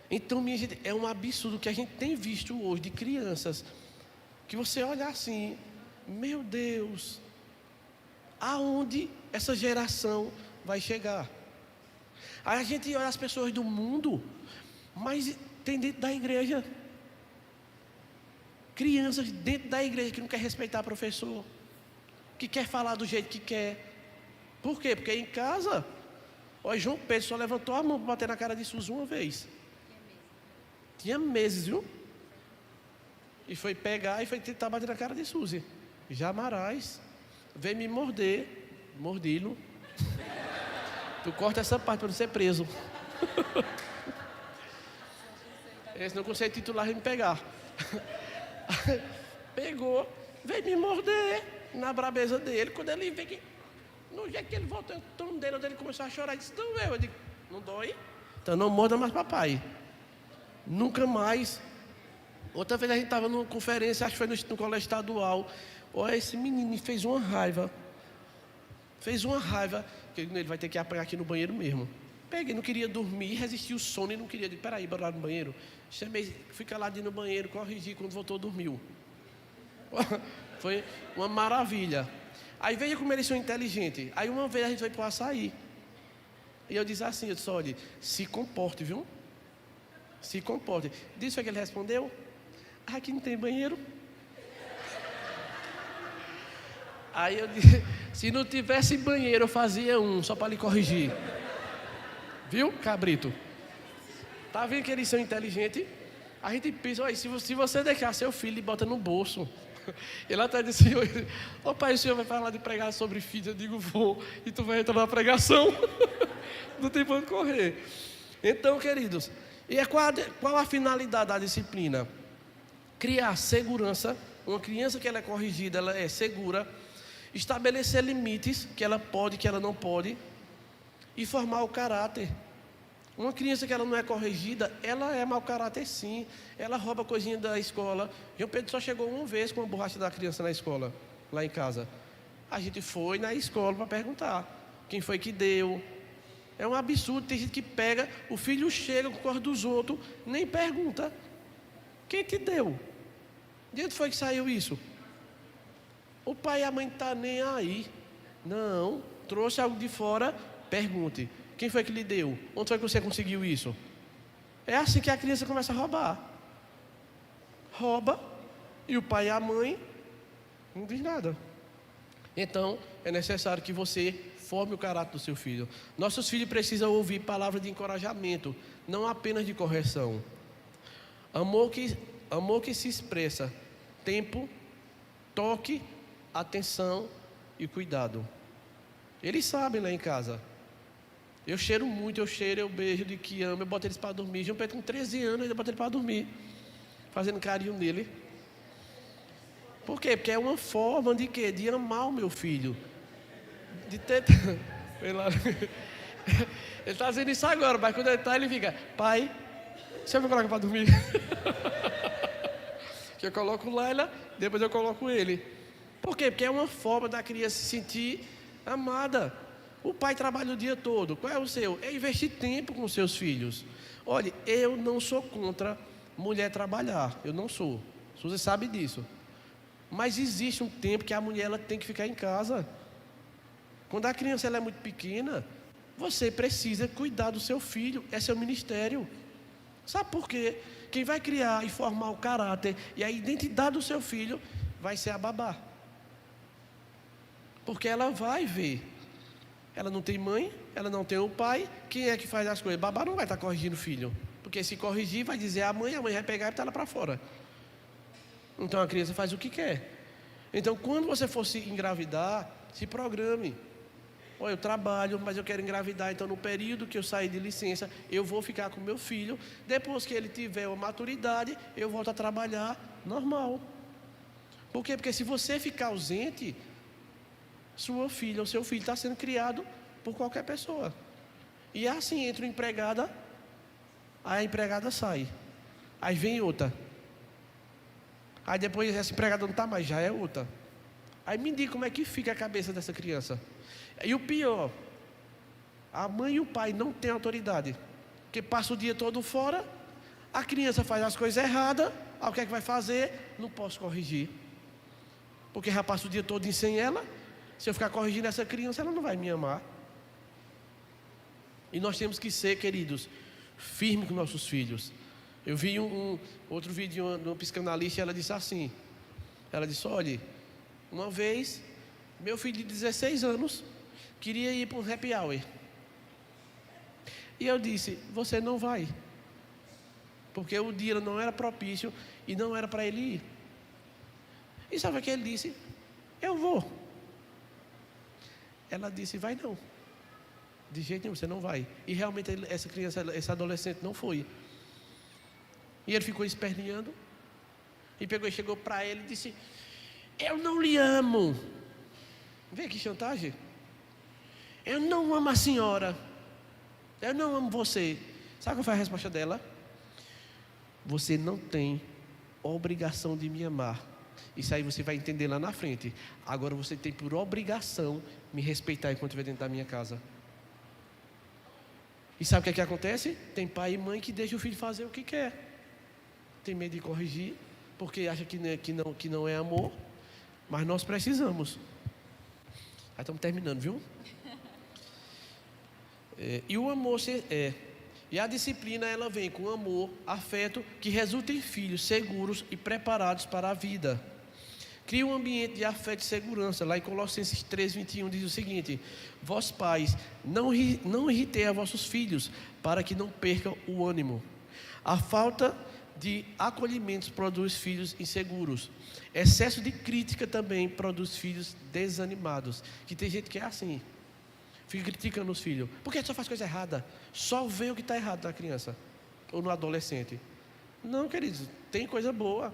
Então, minha gente, é um absurdo que a gente tem visto hoje de crianças, que você olha assim, meu Deus, aonde essa geração vai chegar? Aí a gente olha as pessoas do mundo, mas tem dentro da igreja crianças dentro da igreja que não quer respeitar professor, que quer falar do jeito que quer. Por quê? Porque em casa, olha, João Pedro só levantou a mão para bater na cara de Suzy uma vez. Tinha meses, viu? E foi pegar e foi tentar bater na cara de Suzy. Jamais. Veio me mordi-lo. Tu corta essa parte para não ser preso. Esse não consegue titular e me pegar. Pegou, veio me morder na brabeza dele. Quando ele veio que, no jeito que ele voltou, o tom dele, ele começou a chorar, disse, não, eu digo, não dói? Então não morda mais papai. Nunca mais. Outra vez a gente estava numa conferência, acho que foi no colégio estadual. Olha, esse menino me fez uma raiva. Que ele vai ter que apagar aqui no banheiro mesmo. Peguei, não queria dormir, resisti o sono e não queria. Disse, peraí, bora lá no banheiro. Chamei, fui caladinho no banheiro, corrigi, quando voltou dormiu. Foi uma maravilha. Aí veja como eles são inteligentes. Aí uma vez a gente foi para o açaí. E eu disse assim, eu disse, olha, se comporte, viu? Se comporte. Disse que ele respondeu, aqui não tem banheiro. Aí eu disse, se não tivesse banheiro, eu fazia um, só para lhe corrigir. Viu, cabrito? Tá vendo que eles são inteligentes? A gente pensa, olha, se você deixar seu filho, bota no bolso. Ele até disse, ô pai, o senhor vai falar de pregar sobre filhos? Eu digo, vou, e tu vai entrar na pregação. Não tem para onde correr. Então, queridos, e qual a finalidade da disciplina? Criar segurança. Uma criança que ela é corrigida, ela é segura. Estabelecer limites, que ela pode, que ela não pode. E formar o caráter. Uma criança que ela não é corrigida, ela é mau caráter sim. Ela rouba coisinha da escola. João Pedro só chegou uma vez com a borracha da criança na escola, lá em casa. A gente foi na escola para perguntar quem foi que deu. É um absurdo, tem gente que pega, o filho chega com o corpo dos outros, nem pergunta. Quem te deu? De onde foi que saiu isso? O pai e a mãe estão nem aí. Não, trouxe algo de fora, pergunte. Quem foi que lhe deu? Onde foi que você conseguiu isso? É assim que a criança começa a roubar. Rouba, e o pai e a mãe não diz nada. Então, é necessário que você forme o caráter do seu filho. Nossos filhos precisam ouvir palavras de encorajamento, não apenas de correção. Amor que se expressa, tempo, toque, atenção e cuidado. Eles sabem lá em casa. Eu cheiro muito, eu beijo de que amo, eu boto eles para dormir. João Pedro com 13 anos, eu boto ele para dormir, fazendo carinho nele. Por quê? Porque é uma forma de quê? De amar o meu filho. De ter... Ele está fazendo isso agora, mas quando ele está, ele fica: pai, você me coloca para dormir? Que eu coloco Laila, depois eu coloco ele. Por quê? Porque é uma forma da criança se sentir amada. O pai trabalha o dia todo. Qual é o seu? É investir tempo com seus filhos. Olha, eu não sou contra mulher trabalhar. Eu não sou. Você sabe disso. Mas existe um tempo que a mulher ela tem que ficar em casa. Quando a criança ela é muito pequena, você precisa cuidar do seu filho. É seu ministério. Sabe por quê? Quem vai criar e formar o caráter e a identidade do seu filho vai ser a babá. Porque ela vai ver. Ela não tem mãe, ela não tem o pai. Quem é que faz as coisas? Babá não vai estar corrigindo o filho. Porque se corrigir, vai dizer a mãe vai pegar e botar ela para fora. Então a criança faz o que quer. Então quando você for se engravidar, se programe. Olha, eu trabalho, mas eu quero engravidar. Então no período que eu sair de licença, eu vou ficar com meu filho. Depois que ele tiver uma maturidade, eu volto a trabalhar normal. Por quê? Porque se você ficar ausente, sua filha ou seu filho está sendo criado por qualquer pessoa. E assim entra uma empregada, aí a empregada sai. Aí vem outra. Aí depois essa empregada não está mais, já é outra. Aí me diga como é que fica a cabeça dessa criança. E o pior, a mãe e o pai não têm autoridade. Porque passa o dia todo fora, a criança faz as coisas erradas, aí o que é que vai fazer? Não posso corrigir. Porque já passa o dia todo sem ela. Se eu ficar corrigindo essa criança, ela não vai me amar. E nós temos que ser, queridos, firmes com nossos filhos. Eu vi outro vídeo de uma psicanalista e ela disse assim. Ela disse: olha, uma vez, meu filho de 16 anos queria ir para um happy hour. E eu disse: você não vai. Porque o dia não era propício e não era para ele ir. E sabe o que ele disse? Eu vou. Ela disse: vai não. De jeito nenhum, você não vai. E realmente essa criança, esse adolescente não foi. E ele ficou esperneando. E pegou e chegou para ele e disse: eu não lhe amo. Vê que chantagem. Eu não amo a senhora. Eu não amo você. Sabe qual foi a resposta dela? Você não tem obrigação de me amar. Isso aí você vai entender lá na frente. Agora você tem por obrigação me respeitar enquanto estiver dentro da minha casa. E sabe o que é que acontece? Tem pai e mãe que deixam o filho fazer o que quer. Tem medo de corrigir, porque acha que não é amor. Mas nós precisamos. Aí estamos terminando, viu? E o amor e a disciplina ela vem com amor, afeto, que resulta em filhos seguros e preparados para a vida. Cria um ambiente de afeto e segurança. Lá em Colossenses 3:21 diz o seguinte: vós pais, não irritei a vossos filhos, para que não percam o ânimo. A falta de acolhimento produz filhos inseguros. Excesso de crítica também produz filhos desanimados. Que tem gente que é assim, fica criticando os filhos. Por que só faz coisa errada? Só vê o que está errado na criança ou no adolescente. Não, queridos, tem coisa boa.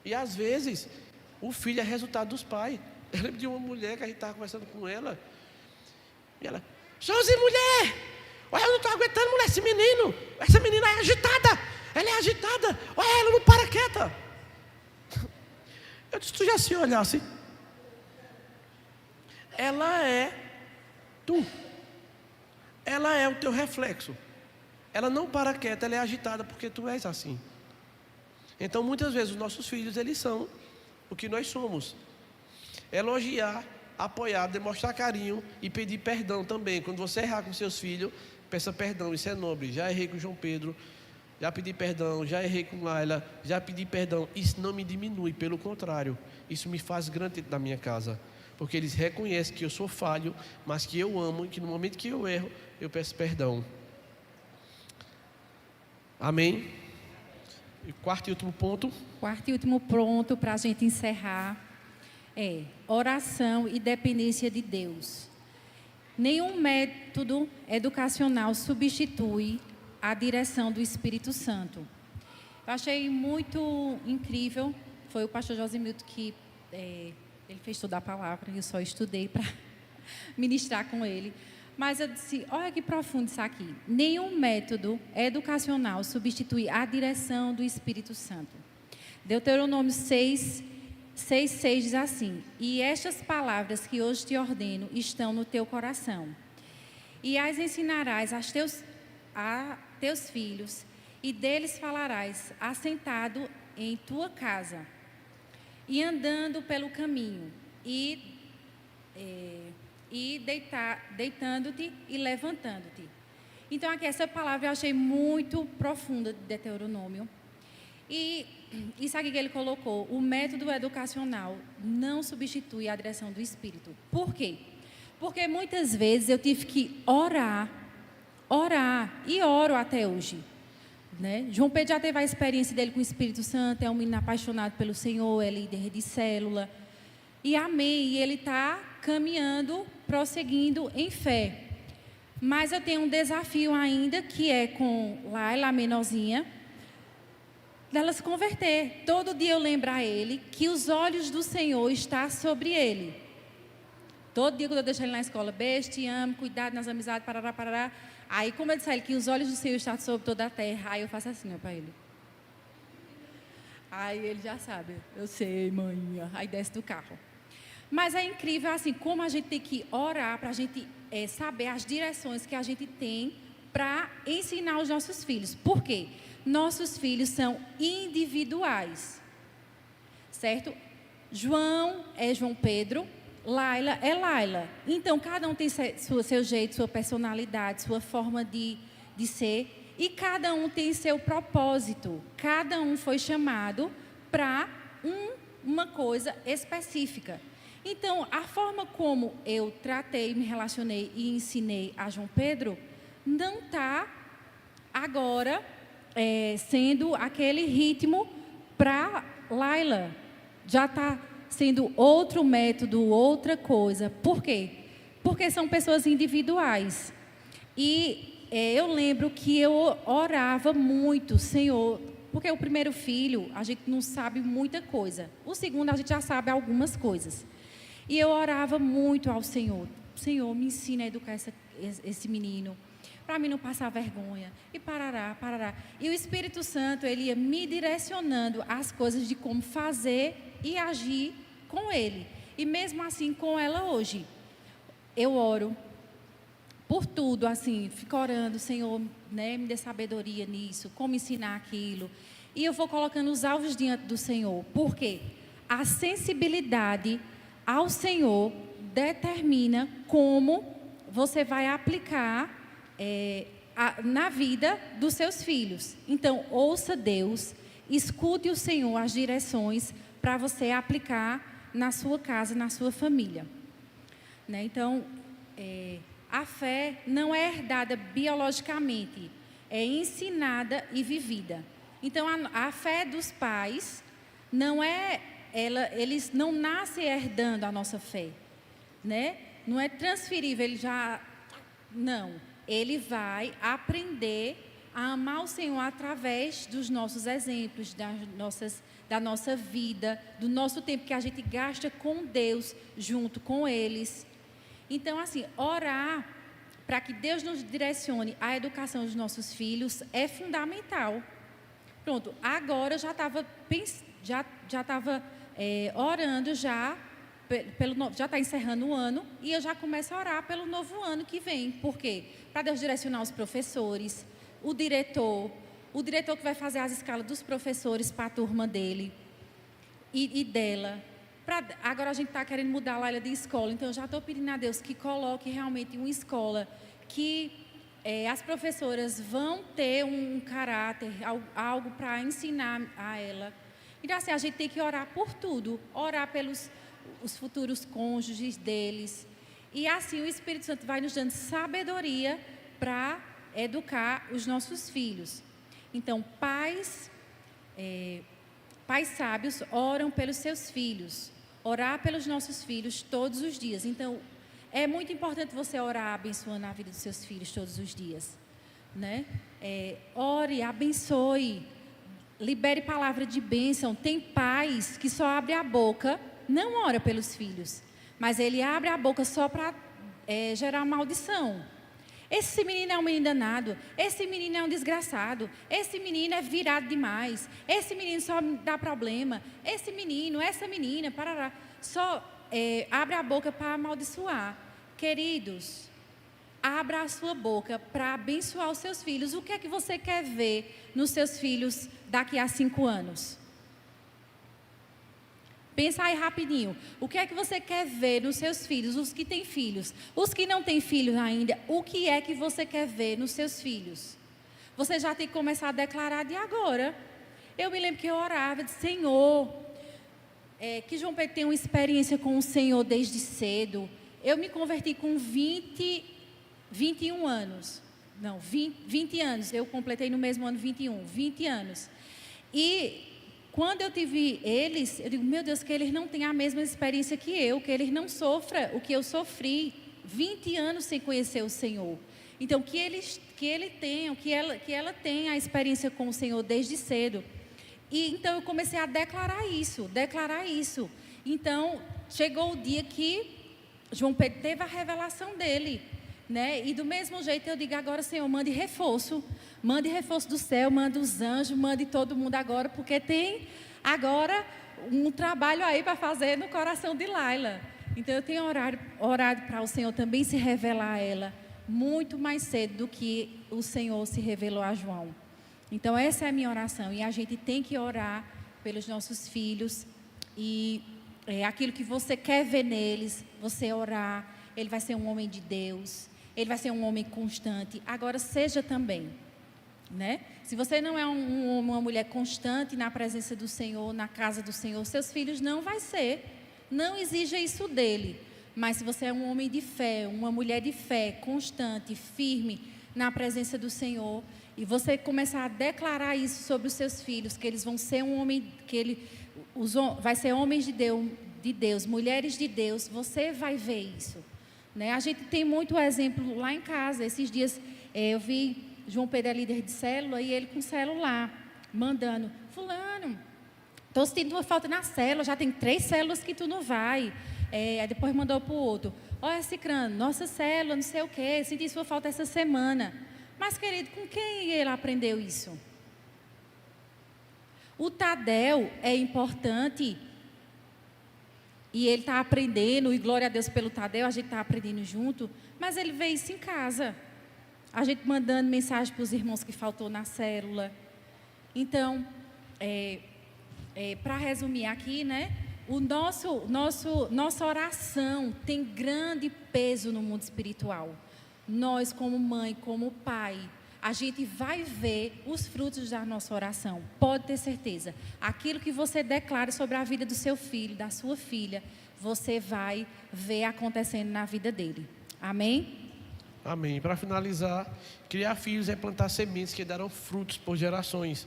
E às vezes o filho é resultado dos pais. Eu lembro de uma mulher que a gente estava conversando com ela. E ela: Josi, mulher, olha, eu não estou aguentando, mulher, esse menino. Essa menina é agitada. Ela é agitada. Olha, ela não para quieta. Eu disse: tu já se olhasse? Ela é tu. Ela é o teu reflexo. Ela não para quieta, ela é agitada porque tu és assim. Então, muitas vezes, os nossos filhos, eles são o que nós somos. Elogiar, apoiar, demonstrar carinho e pedir perdão também. Quando você errar com seus filhos, peça perdão, isso é nobre. Já errei com João Pedro, já pedi perdão, já errei com Laila, já pedi perdão. Isso não me diminui, pelo contrário, isso me faz grande dentro da minha casa. Porque eles reconhecem que eu sou falho, mas que eu amo e que no momento que eu erro, eu peço perdão. Amém? E quarto e último ponto. Quarto e último ponto para a gente encerrar é oração e dependência de Deus. Nenhum método educacional substitui a direção do Espírito Santo. Eu achei muito incrível, foi o pastor Josimilton que ele fez toda a palavra, eu só estudei para ministrar com ele. Mas eu disse, olha que profundo isso aqui. Nenhum método educacional substitui a direção do Espírito Santo. Deuteronômio 6:6 diz assim: e estas palavras que hoje te ordeno estão no teu coração, e as ensinarás a teus filhos, e deles falarás assentado em tua casa, e andando pelo caminho, deitando-te e levantando-te. Então, aqui, essa palavra eu achei muito profunda de Deuteronômio. E isso aqui que ele colocou, o método educacional não substitui a direção do Espírito. Por quê? Porque muitas vezes eu tive que orar, e oro até hoje. Né? João Pedro já teve a experiência dele com o Espírito Santo, é um menino apaixonado pelo Senhor, é líder de célula. E amém, e ele está caminhando, prosseguindo em fé. Mas eu tenho um desafio ainda, que é com Laila, a menorzinha, dela se converter. Todo dia eu lembro a ele que os olhos do Senhor estão sobre ele. Todo dia quando eu deixo ele na escola, beijo, te amo, cuidado nas amizades, parará, parará. Aí como eu disse a ele que os olhos do Senhor estão sobre toda a terra, aí eu faço assim, para ele. Aí ele já sabe, eu sei, mãe. Aí desce do carro. Mas é incrível assim, como a gente tem que orar para a gente saber as direções que a gente tem para ensinar os nossos filhos. Por quê? Nossos filhos são individuais, certo? João é João Pedro, Laila é Laila. Então, cada um tem seu jeito, sua personalidade, sua forma de ser. E cada um tem seu propósito. Cada um foi chamado para uma coisa específica. Então, a forma como eu tratei, me relacionei e ensinei a João Pedro, não está agora sendo aquele ritmo para Laila. Já está sendo outro método, outra coisa. Por quê? Porque são pessoas individuais. E eu lembro que eu orava muito, Senhor, porque o primeiro filho, a gente não sabe muita coisa. O segundo, a gente já sabe algumas coisas. E eu orava muito ao Senhor. Senhor, me ensina a educar esse menino, para mim não passar vergonha. E parará, parará. E o Espírito Santo, ele ia me direcionando as coisas de como fazer e agir com ele. E mesmo assim com ela hoje. Eu oro por tudo, assim, fico orando, Senhor, né, me dê sabedoria nisso, como ensinar aquilo. E eu vou colocando os alvos diante do Senhor. Por quê? A sensibilidade ao Senhor determina como você vai aplicar na vida dos seus filhos. Então, ouça Deus, escute o Senhor, as direções para você aplicar na sua casa, na sua família. Né? Então, a fé não é herdada biologicamente, é ensinada e vivida. Então, a fé dos pais não é... eles não nascem herdando a nossa fé, né? Não é transferível, não. Ele vai aprender a amar o Senhor através dos nossos exemplos, da nossa vida, do nosso tempo que a gente gasta com Deus, junto com eles. Então, assim, orar para que Deus nos direcione a educação dos nossos filhos é fundamental. Pronto, agora eu já estava orando já está encerrando o ano e eu já começo a orar pelo novo ano que vem. Por quê? Para Deus direcionar os professores, o diretor, o diretor que vai fazer as escalas dos professores para a turma dele e dela. Agora a gente está querendo mudar a Laila de escola, então eu já estou pedindo a Deus que coloque realmente uma escola que as professoras vão ter um caráter, algo para ensinar a ela. Então assim, a gente tem que orar por tudo, orar pelos os futuros cônjuges deles. E assim o Espírito Santo vai nos dando sabedoria para educar os nossos filhos. Então, pais sábios oram pelos seus filhos. Orar pelos nossos filhos todos os dias. Então, é muito importante você orar abençoando a vida dos seus filhos todos os dias, né? Ore, abençoe, libere palavra de bênção. Tem pais que só abrem a boca, não ora pelos filhos, mas ele abre a boca só para gerar maldição. Esse menino é um menino danado, esse menino é um desgraçado, esse menino é virado demais, esse menino só dá problema, esse menino, essa menina, parará, só abre a boca para amaldiçoar. Queridos, abra a sua boca para abençoar os seus filhos. O que é que você quer ver nos seus filhos daqui a 5 anos? Pensa aí rapidinho. O que é que você quer ver nos seus filhos? Os que têm filhos. Os que não têm filhos ainda, o que é que você quer ver nos seus filhos? Você já tem que começar a declarar de agora. Eu me lembro que eu orava, de Senhor, que João Pedro tem uma experiência com o Senhor desde cedo. Eu me converti com 21 anos. Não, 20 anos. Eu completei no mesmo ano 21. 20 anos. E quando eu tive eles, eu digo, meu Deus, que eles não tenham a mesma experiência que eu, que eles não sofram o que eu sofri, 20 anos sem conhecer o Senhor. Então, que ele tenha, que ela tenha a experiência com o Senhor desde cedo. E então eu comecei a declarar isso. Então, chegou o dia que João Pedro teve a revelação dele, né? E do mesmo jeito eu digo, agora, Senhor, mande reforço do céu, mande os anjos, mande todo mundo agora, porque tem agora um trabalho aí para fazer no coração de Laila. Então eu tenho orado para o Senhor também se revelar a ela muito mais cedo do que o Senhor se revelou a João. Então essa é a minha oração, e a gente tem que orar pelos nossos filhos, e aquilo que você quer ver neles, você orar. Ele vai ser um homem de Deus, ele vai ser um homem constante. Agora seja também, né? Se você não é uma mulher constante na presença do Senhor, na casa do Senhor, seus filhos não vai ser. Não exija isso dele. Mas se você é um homem de fé, uma mulher de fé, constante, firme na presença do Senhor, e você começar a declarar isso sobre os seus filhos, que eles vão ser um homem, vai ser homens de Deus, mulheres de Deus, você vai ver isso, né? A gente tem muito exemplo lá em casa. Esses dias eu vi João Pedro é líder de célula, e ele com celular, mandando, fulano, estou sentindo uma falta na célula, já tem 3 células que tu não vai. Aí depois mandou para o outro, olha, Cicrano, nossa célula, não sei o quê, senti sua falta essa semana. Mas, querido, com quem ele aprendeu isso? O Tadeu é importante, e ele está aprendendo, e glória a Deus pelo Tadeu, a gente está aprendendo junto, mas ele vê isso em casa. A gente mandando mensagem para os irmãos que faltou na célula. Então, para resumir aqui, né? Nossa oração tem grande peso no mundo espiritual. Nós, como mãe, como pai, a gente vai ver os frutos da nossa oração. Pode ter certeza. Aquilo que você declara sobre a vida do seu filho, da sua filha, você vai ver acontecendo na vida dele. Amém? Amém. Para finalizar, criar filhos é plantar sementes que darão frutos por gerações.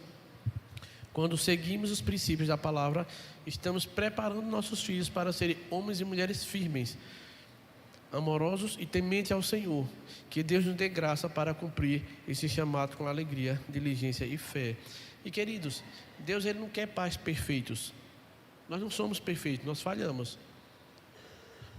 Quando seguimos os princípios da palavra, estamos preparando nossos filhos para serem homens e mulheres firmes, amorosos e tementes ao Senhor. Que Deus nos dê graça para cumprir esse chamado com alegria, diligência e fé. E queridos, Deus, Ele não quer pais perfeitos. Nós não somos perfeitos, nós falhamos.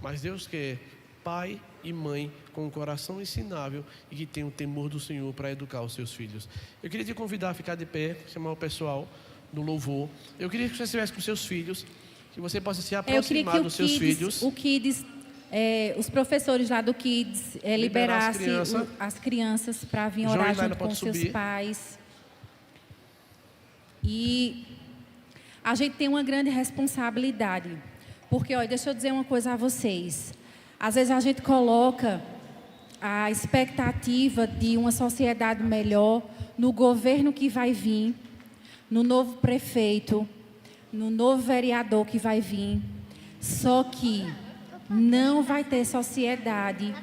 Mas Deus quer pai e mãe com um coração ensinável e que tenham o temor do Senhor para educar os seus filhos. Eu queria te convidar a ficar de pé, chamar o pessoal do louvor. Eu queria que você estivesse com seus filhos, que você possa se aproximar dos seus filhos. O Kids, os professores lá do Kids liberassem as crianças para vir orar junto com seus pais. E a gente tem uma grande responsabilidade. Porque, olha, deixa eu dizer uma coisa a vocês. Às vezes a gente coloca a expectativa de uma sociedade melhor no governo que vai vir, no novo prefeito, no novo vereador que vai vir. Só que não vai ter sociedade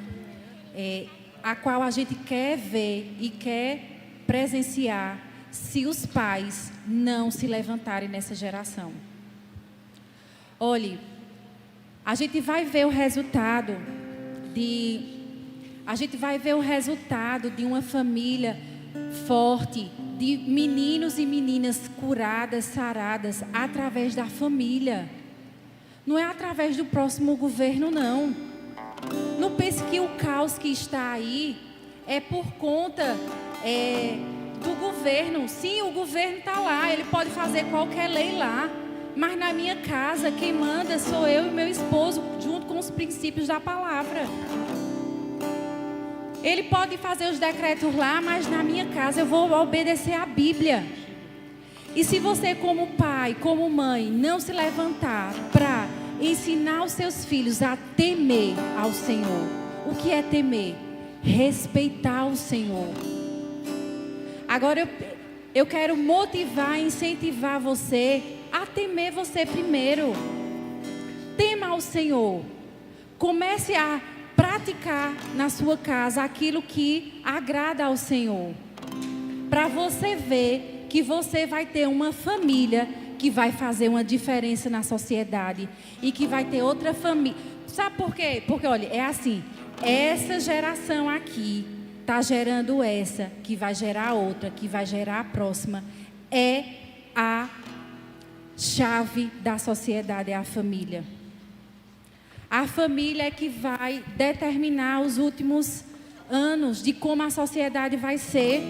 a qual a gente quer ver e quer presenciar se os pais não se levantarem nessa geração. Olhe, a gente vai ver o resultado de uma família forte, de meninos e meninas curadas, saradas, através da família. Não é através do próximo governo, não. Não pense que o caos que está aí é por conta do governo. Sim, o governo está lá, ele pode fazer qualquer lei lá. Mas na minha casa, quem manda sou eu e meu esposo, junto com os princípios da palavra. Ele pode fazer os decretos lá, mas na minha casa eu vou obedecer à Bíblia. E se você, como pai, como mãe, não se levantar para ensinar os seus filhos a temer ao Senhor. O que é temer? Respeitar o Senhor. Agora eu quero motivar, incentivar você a temer você primeiro. Tema ao Senhor. Comece a praticar na sua casa aquilo que agrada ao Senhor. Para você ver que você vai ter uma família que vai fazer uma diferença na sociedade e que vai ter outra família. Sabe por quê? Porque, olha, é assim, essa geração aqui está gerando essa, que vai gerar outra, que vai gerar a próxima. É a chave da sociedade, é a família. A família é que vai determinar os últimos anos de como a sociedade vai ser.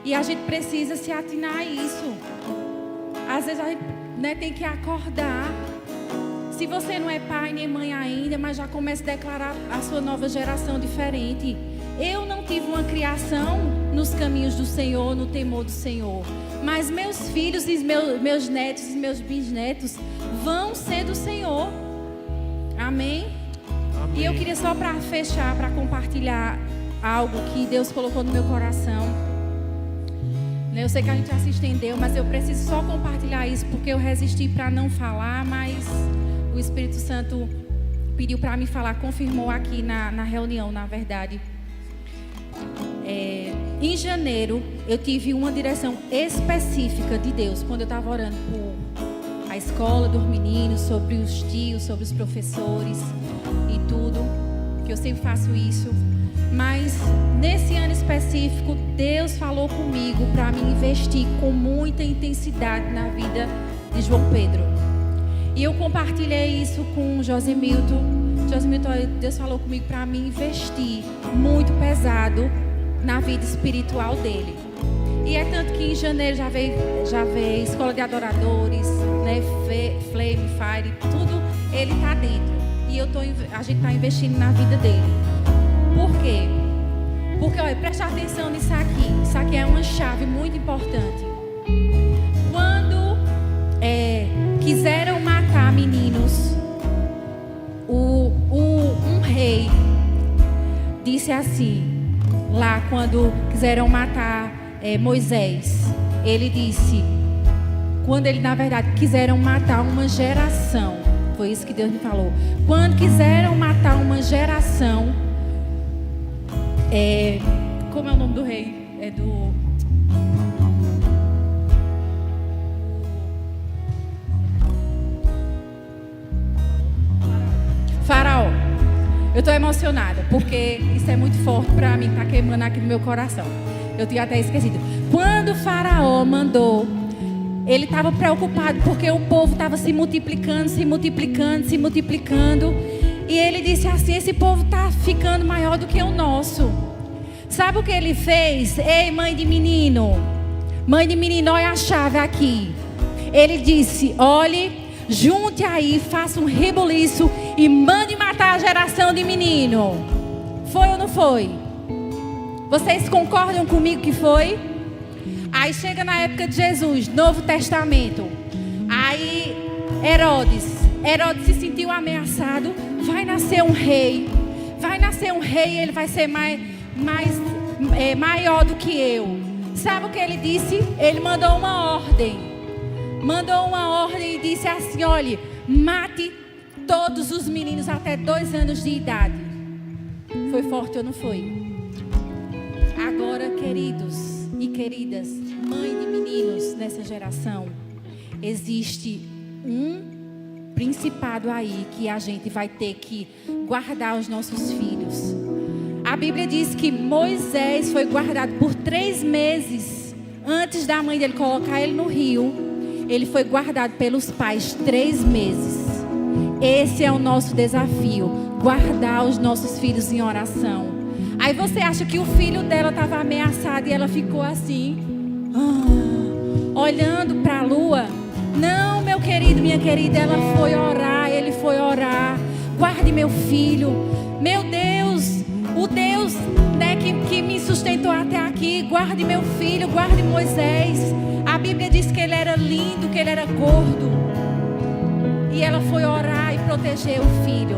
E a gente precisa se atinar a isso. Às vezes a gente tem que acordar. Se você não é pai nem mãe ainda, mas já começa a declarar a sua nova geração diferente. Eu não tive uma criação nos caminhos do Senhor, no temor do Senhor. Mas meus filhos e meus netos e meus bisnetos vão ser do Senhor. Amém? Amém. E eu queria só para fechar, para compartilhar algo que Deus colocou no meu coração. Eu sei que a gente já se estendeu, mas eu preciso só compartilhar isso, porque eu resisti para não falar, mas o Espírito Santo pediu para me falar, confirmou aqui na reunião, na verdade. Em janeiro, eu tive uma direção específica de Deus, quando eu estava orando por a escola dos meninos, sobre os tios, sobre os professores e tudo, que eu sempre faço isso. Mas nesse ano específico, Deus falou comigo para me investir com muita intensidade na vida de João Pedro. E eu compartilhei isso com Josemilton. Josemilton, Deus falou comigo para me investir muito pesado na vida espiritual dele. E é tanto que em janeiro já veio escola de adoradores, né, Flame, Fire, tudo ele está dentro. E a gente está investindo na vida dele. Por quê? Porque, olha, preste atenção nisso aqui. Isso aqui é uma chave muito importante. Quando quiseram matar meninos, um rei disse assim, lá quando quiseram matar Moisés, ele disse, quando ele na verdade quiseram matar uma geração, foi isso que Deus me falou. Quando quiseram matar uma geração, como é o nome do rei? É do Faraó. Eu estou emocionada, porque isso é muito forte para mim, está queimando aqui no meu coração. Eu tinha até esquecido. Quando o Faraó mandou, ele estava preocupado, porque o povo estava se multiplicando. E ele disse assim, esse povo está ficando maior do que o nosso. Sabe o que ele fez? Ei, mãe de menino, olha a chave aqui. Ele disse, olhe, junte aí, faça um rebuliço e mande matar a geração de menino. Foi ou não foi? Vocês concordam comigo que foi? Aí chega na época de Jesus, Novo Testamento. Aí Herodes se sentiu ameaçado. Vai nascer um rei. Ele vai ser maior do que eu. Sabe o que ele disse? Ele mandou uma ordem e disse assim: olhe, mate todos os meninos até 2 anos de idade. Foi forte ou não foi? Agora, queridos e queridas, mãe de meninos nessa geração, existe um principado aí que a gente vai ter que guardar os nossos filhos. A Bíblia diz que Moisés foi guardado por 3 meses antes da mãe dele colocar ele no rio. Ele foi guardado pelos pais 3 meses. Esse é o nosso desafio, guardar os nossos filhos em oração. Aí você acha que o filho dela estava ameaçado e ela ficou assim, olhando para a lua? Não, meu querido, minha querida, ela foi orar, ele foi orar. Guarde meu filho. Meu Deus, o Deus, né, que me sustentou até aqui. Guarde meu filho, guarde Moisés. A Bíblia diz que ele era lindo, que ele era gordo. E ela foi orar e proteger o filho.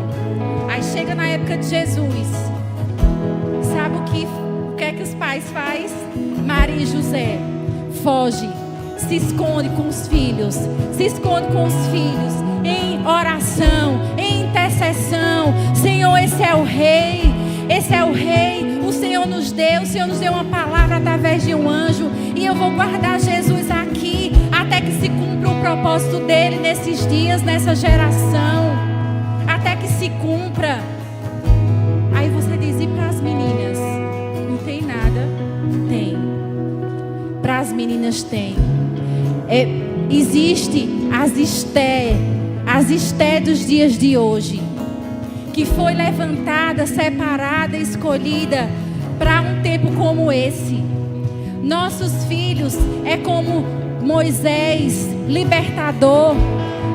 Aí chega na época de Jesus. Sabe o que é que os pais fazem? Maria e José foge, se esconde com os filhos. Se esconde com os filhos em oração, em intercessão. Senhor, esse é o rei. Esse é o rei. O Senhor nos deu uma palavra através de um anjo. E eu vou guardar Jesus aqui até que se cumpra o propósito dele nesses dias, nessa geração. Até que se cumpra. Aí você diz: e para as meninas? Não tem nada? Tem. Para as meninas tem. Existe as Esté dos dias de hoje, que foi levantada, separada, escolhida para um tempo como esse. Nossos filhos é como Moisés, libertador.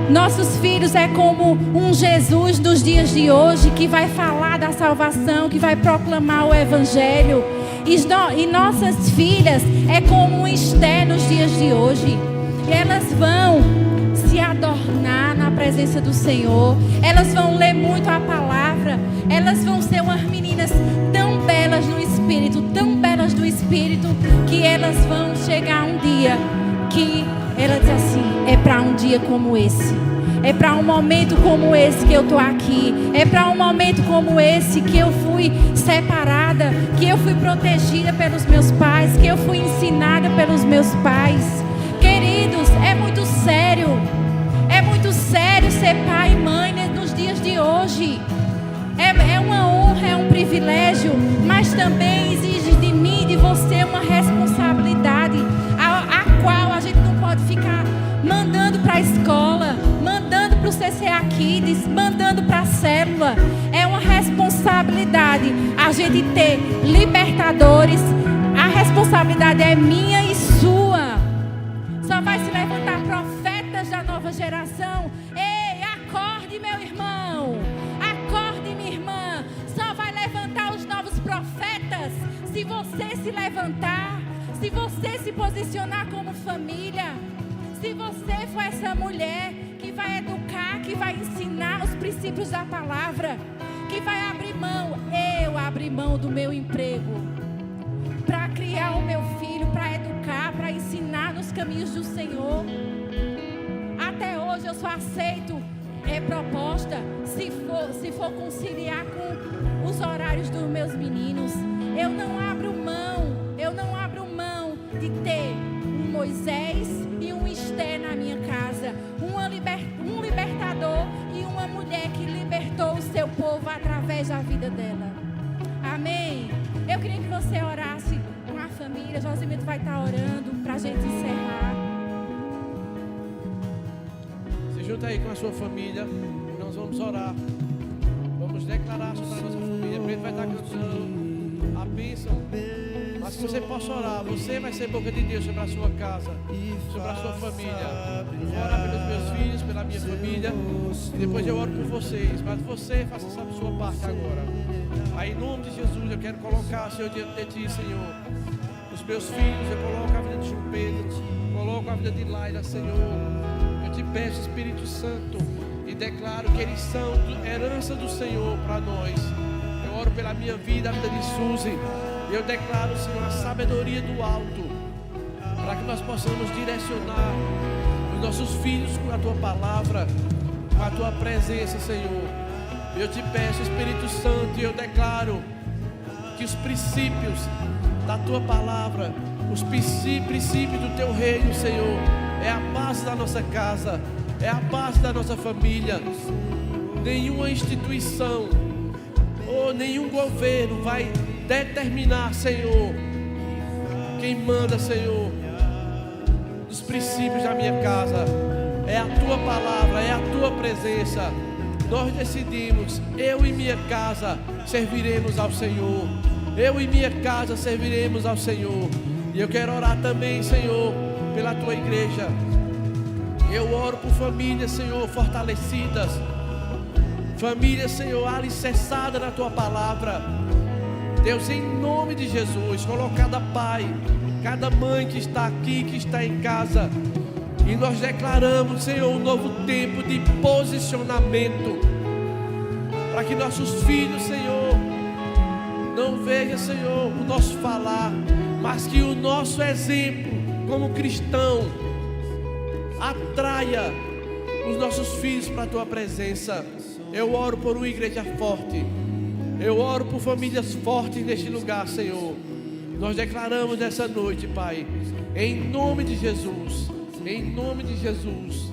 Nossos filhos é como um Jesus dos dias de hoje, que vai falar da salvação, que vai proclamar o evangelho. E nossas filhas é como um Esté nos dias de hoje. Elas vão se adornar na presença do Senhor. Elas vão ler muito a palavra. Elas vão ser umas meninas tão belas no Espírito, tão belas do Espírito, que elas vão chegar um dia que ela diz assim: é para um dia como esse. É para um momento como esse que eu estou aqui. É para um momento como esse que eu fui separada, que eu fui protegida pelos meus pais, que eu fui ensinada pelos meus pais. Queridos, é muito sério. É muito sério ser pai e mãe nos dias de hoje. É uma honra, é um privilégio, mas também exige de mim e de você uma responsabilidade, a qual a gente não pode ficar mandando para a escola, mandando para o CCA Kids, mandando para a célula. É uma responsabilidade a gente ter libertadores. A responsabilidade é minha e sua. Só vai se levantar profetas da nova geração. Ei, acorde, meu irmão. Acorde, minha irmã. Só vai levantar os novos profetas se você se levantar, se você se posicionar como família. Se você for essa mulher que vai educar, que vai ensinar os princípios da palavra, que vai abrir mão. Eu abri mão do meu emprego para criar o meu filho, para educar, para ensinar nos caminhos do Senhor. Até hoje eu só aceito proposta se for conciliar com os horários dos meus meninos. Eu não abro mão de ter um Moisés e um Esté na minha casa, um libertador e uma mulher que libertou o seu povo através da vida dela. Amém? Eu queria que você orasse com a família. Josimito vai estar orando para a gente encerrar. Se junta aí com a sua família. Nós vamos orar. Vamos declarar sobre a nossa família. Pedro vai estar cantando a bênção. Mas que você possa orar. Você vai ser boca de Deus sobre a sua casa, sobre a sua família. Vou orar pelos meus filhos, pela minha família. E depois eu oro por vocês. Mas você faça essa sua parte agora. Aí, em nome de Jesus, eu quero colocar, Senhor, diante de Ti, Senhor, Os meus filhos, eu coloco a vida de João Pedro, coloco a vida de Laila, Senhor. Eu te peço, Espírito Santo, e declaro que eles são herança do Senhor para nós. Eu oro pela minha vida, a vida de Suzy. Eu declaro, Senhor, a sabedoria do alto, para que nós possamos direcionar os nossos filhos com a Tua palavra, com a Tua presença, Senhor. Eu te peço, Espírito Santo, e eu declaro que os princípios da Tua palavra, os princípios do Teu reino, Senhor, é a base da nossa casa, é a base da nossa família. Nenhuma instituição ou nenhum governo vai determinar, Senhor, quem manda, Senhor, os princípios da minha casa. É a Tua palavra, é a Tua presença. Nós decidimos, eu e minha casa serviremos ao Senhor. Eu e minha casa serviremos ao Senhor. E eu quero orar também, Senhor, pela Tua igreja. Eu oro por famílias, Senhor, fortalecidas. Famílias, Senhor, alicerçadas na Tua palavra. Deus, em nome de Jesus, coloca cada pai, cada mãe que está aqui, que está em casa. E nós declaramos, Senhor, um novo tempo de posicionamento, para que nossos filhos, Senhor, não vejam, Senhor, o nosso falar, mas que o nosso exemplo como cristão atraia os nossos filhos para a Tua presença. Eu oro por uma igreja forte. Eu oro por famílias fortes neste lugar, Senhor. Nós declaramos nessa noite, Pai, em nome de Jesus. Em nome de Jesus.